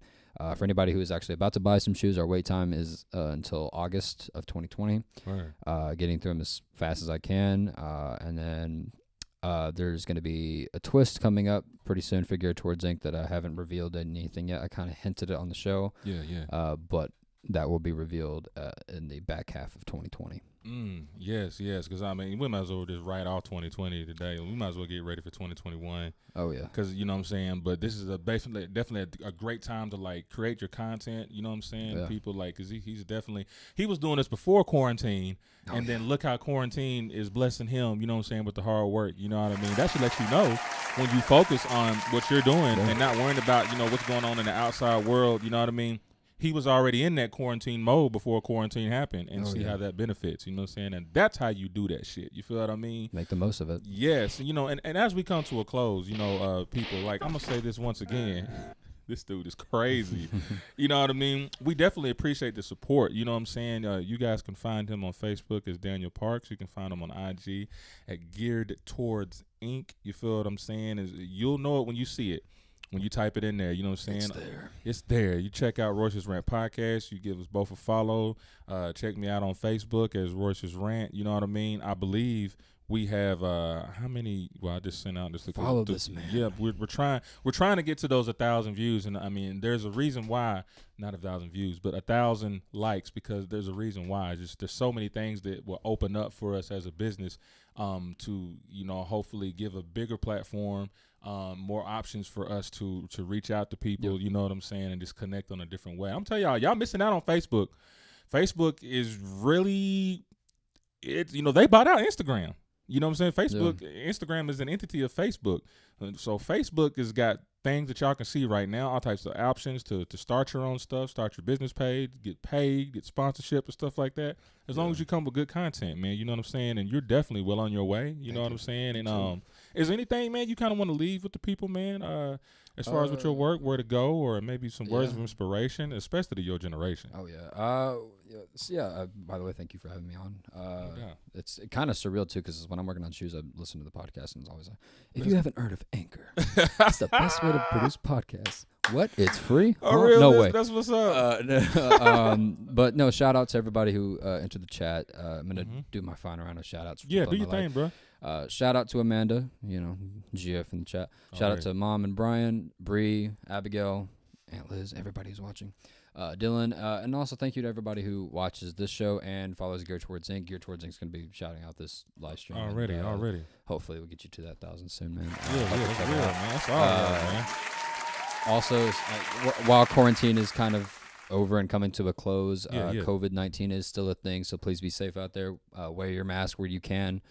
For anybody who is actually about to buy some shoes, our wait time is until August of 2020. Right. Getting through them as fast as I can. And then there's going to be a twist coming up pretty soon for Geared Towards Inc. that I haven't revealed anything yet. I kind of hinted it on the show. Yeah. But that will be revealed in the back half of 2020. Yes, because I mean, we might as well just write off 2020 today. We might as well get ready for 2021. Oh yeah, because you know what I'm saying. But this is definitely a great time to like create your content. You know what I'm saying? Yeah. People like, because he was doing this before quarantine, then look how quarantine is blessing him. You know what I'm saying, with the hard work. You know what I mean? That should let you know when you focus on what you're doing and not worrying about what's going on in the outside world. You know what I mean? He was already in that quarantine mode before quarantine happened, and how that benefits, you know what I'm saying? And that's how you do that shit. You feel what I mean? Make the most of it. Yes. And as we come to a close, people, like, I'm going to say this once again. This dude is crazy. You know what I mean? We definitely appreciate the support. You know what I'm saying? You guys can find him on Facebook as Daniel Parks. You can find him on IG at Geared Towards Inc. You feel what I'm saying? You'll know it when you see it. When you type it in there, you know what I'm saying? It's there. You check out Royces Rant Podcast. You give us both a follow. Check me out on Facebook as Royces Rant. You know what I mean? I believe we have how many? Well, I just sent out this. Follow this man. Yeah, we're trying to get to those 1,000 views, and I mean, there's a reason why. Not 1,000 views, but 1,000 likes, because there's a reason why. Just there's so many things that will open up for us as a business, to hopefully give a bigger platform. More options for us to reach out to people, you know what I'm saying, and just connect on a different way. I'm telling y'all missing out on Facebook. Facebook is really, they bought out Instagram. You know what I'm saying? Instagram is an entity of Facebook. So Facebook has got things that y'all can see right now, all types of options to start your own stuff, start your business page, get paid, get sponsorship and stuff like that. As long as you come with good content, man, you know what I'm saying? And you're definitely well on your way. You know what I'm saying? And is there anything, man, you kind of want to leave with the people, man, as far as with your work, where to go, or maybe some words of inspiration, especially to your generation? Oh, yeah. By the way, thank you for having me on. It's kind of surreal, too, because when I'm working on shoes, I listen to the podcast, and it's always like, if you haven't heard of Anchor, it's the best way to produce podcasts. What? It's free? Really? No way. That's what's up. But no, shout out to everybody who entered the chat. I'm going to do my final round of shout outs. Yeah, do your thing, bro. Shout out to Amanda, GF in the chat. Shout out to Mom and Brian, Bree, Abigail, Aunt Liz, everybody who's watching. Dylan. And also thank you to everybody who watches this show and follows Gear Towards Inc. Gear Towards Inc. is going to be shouting out this live stream. Already. Hopefully we'll get you to that 1,000 soon, man. That's real, man. That's all right, man. Also, while quarantine is kind of over and coming to a close, COVID-19 is still a thing, so please be safe out there. Wear your mask where you can.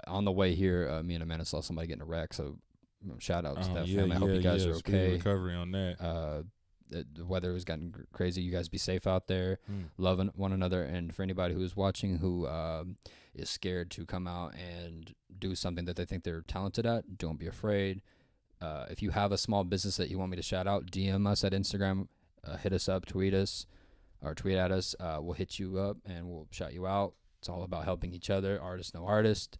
On the way here, me and Amanda saw somebody getting a wreck, so shout out to that family. I hope you guys are okay. Speedy recovery on that. The weather has gotten crazy. You guys be safe out there, loving one another. And for anybody who is watching who is scared to come out and do something that they think they're talented at, don't be afraid. If you have a small business that you want me to shout out, DM us at Instagram, hit us up, tweet us, or tweet at us. We'll hit you up and we'll shout you out. It's all about helping each other. Artist, no artist.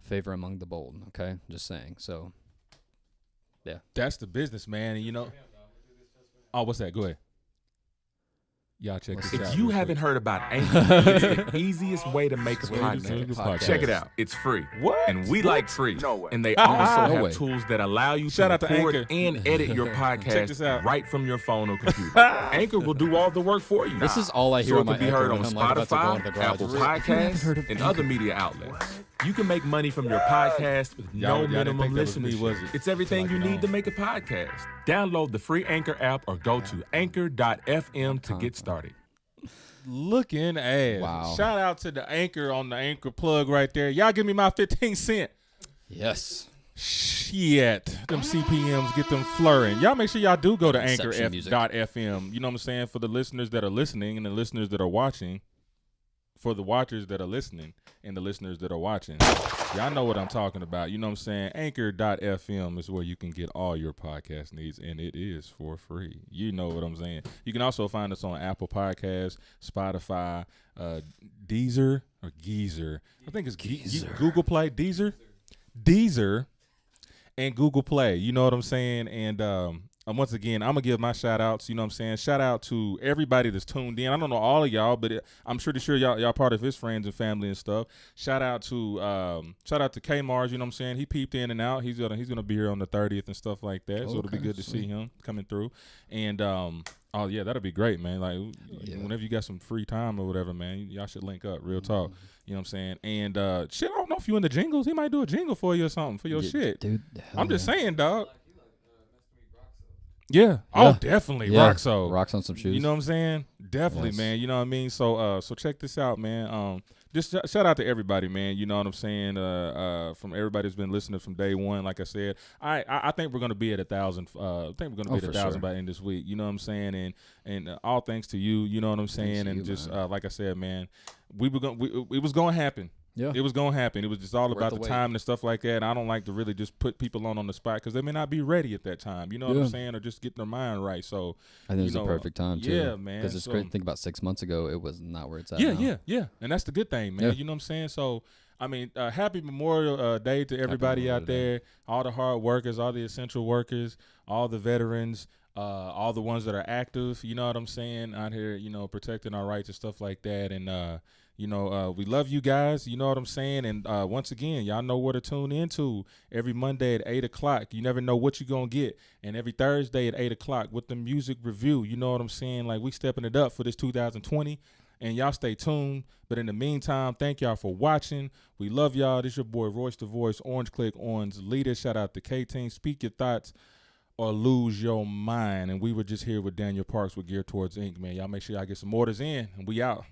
Favor among the bold. Okay, just saying. So, yeah, that's the business, man. And you know, what's that? Go ahead. Y'all check this out. If you haven't heard about Anchor, it's the easiest way to make a podcast. Check it out. It's free. What? And we like free. No way. And they also have tools that allow you to record and edit your podcast right from your phone or computer. Anchor will do all the work for you. This is all I hear so on my it can be heard on Spotify, Apple Podcasts, and other media outlets. You can make money from your podcast with no minimum listenership. It's everything you need to make a podcast. Download the free Anchor app or go to anchor.fm to get started. Looking ass. Wow. Shout out to the Anchor on the Anchor plug right there. Y'all give me my 15 cents. Yes. Shit. Them CPMs get them flurrying. Y'all make sure y'all do go to anchor.fm. You know what I'm saying? For the listeners that are listening and the listeners that are watching. For the watchers that are listening and the listeners that are watching, y'all know what I'm talking about. You know what I'm saying? Anchor.fm is where you can get all your podcast needs, and it is for free. You know what I'm saying? You can also find us on Apple Podcasts, Spotify, Deezer, or Geezer. I think it's Google Play, Deezer, and Google Play. You know what I'm saying? And once again, I'm going to give my shout-outs, you know what I'm saying? Shout out to everybody that's tuned in. I don't know all of y'all, but I'm pretty sure y'all part of his friends and family and stuff. Shout out to K Mars, you know what I'm saying? He peeped in and out. He's gonna be here on the 30th and stuff like that, so it'll be good to see him coming through. And, that'll be great, man. Like, whenever you got some free time or whatever, man, y'all should link up, real talk. You know what I'm saying? And, shit, I don't know if you into jingles. He might do a jingle for you or something for your shit. Dude, I'm just saying, dog. Yeah. Oh, definitely. Yeah. Rocks on some shoes. You know what I'm saying? Definitely, man. You know what I mean? So check this out, man. Just shout out to everybody, man. You know what I'm saying? From everybody that's been listening from day one. Like I said, I think we're gonna be at 1,000. I think we're gonna be at 1,000 by the end of this week. You know what I'm saying? And all thanks to you. You know what I'm saying? And just like I said, man, it was gonna happen. Yeah. It was going to happen. It was just all about the time and stuff like that. And I don't like to really just put people on the spot because they may not be ready at that time. You know what I'm saying? Or just get their mind right. So I think it was the perfect time, too. Yeah, man. Because it's great to think about 6 months ago, it was not where it's at now. Yeah. And that's the good thing, man. Yeah. You know what I'm saying? So, I mean, happy Memorial Day to everybody out there, all the hard workers, all the essential workers, all the veterans, all the ones that are active, you know what I'm saying, out here, you know, protecting our rights and stuff like that. And, we love you guys, you know what I'm saying? And once again, y'all know where to tune into every Monday at 8 o'clock. You never know what you're going to get. And every Thursday at 8 o'clock with the music review, you know what I'm saying? Like, we stepping it up for this 2020. And y'all stay tuned. But in the meantime, thank y'all for watching. We love y'all. This your boy, Royce the Voice, Orange Click, Orange Leader. Shout out to K-Team. Speak your thoughts or lose your mind. And we were just here with Daniel Parks with Gear Towards Inc., man. Y'all make sure y'all get some orders in. And we out.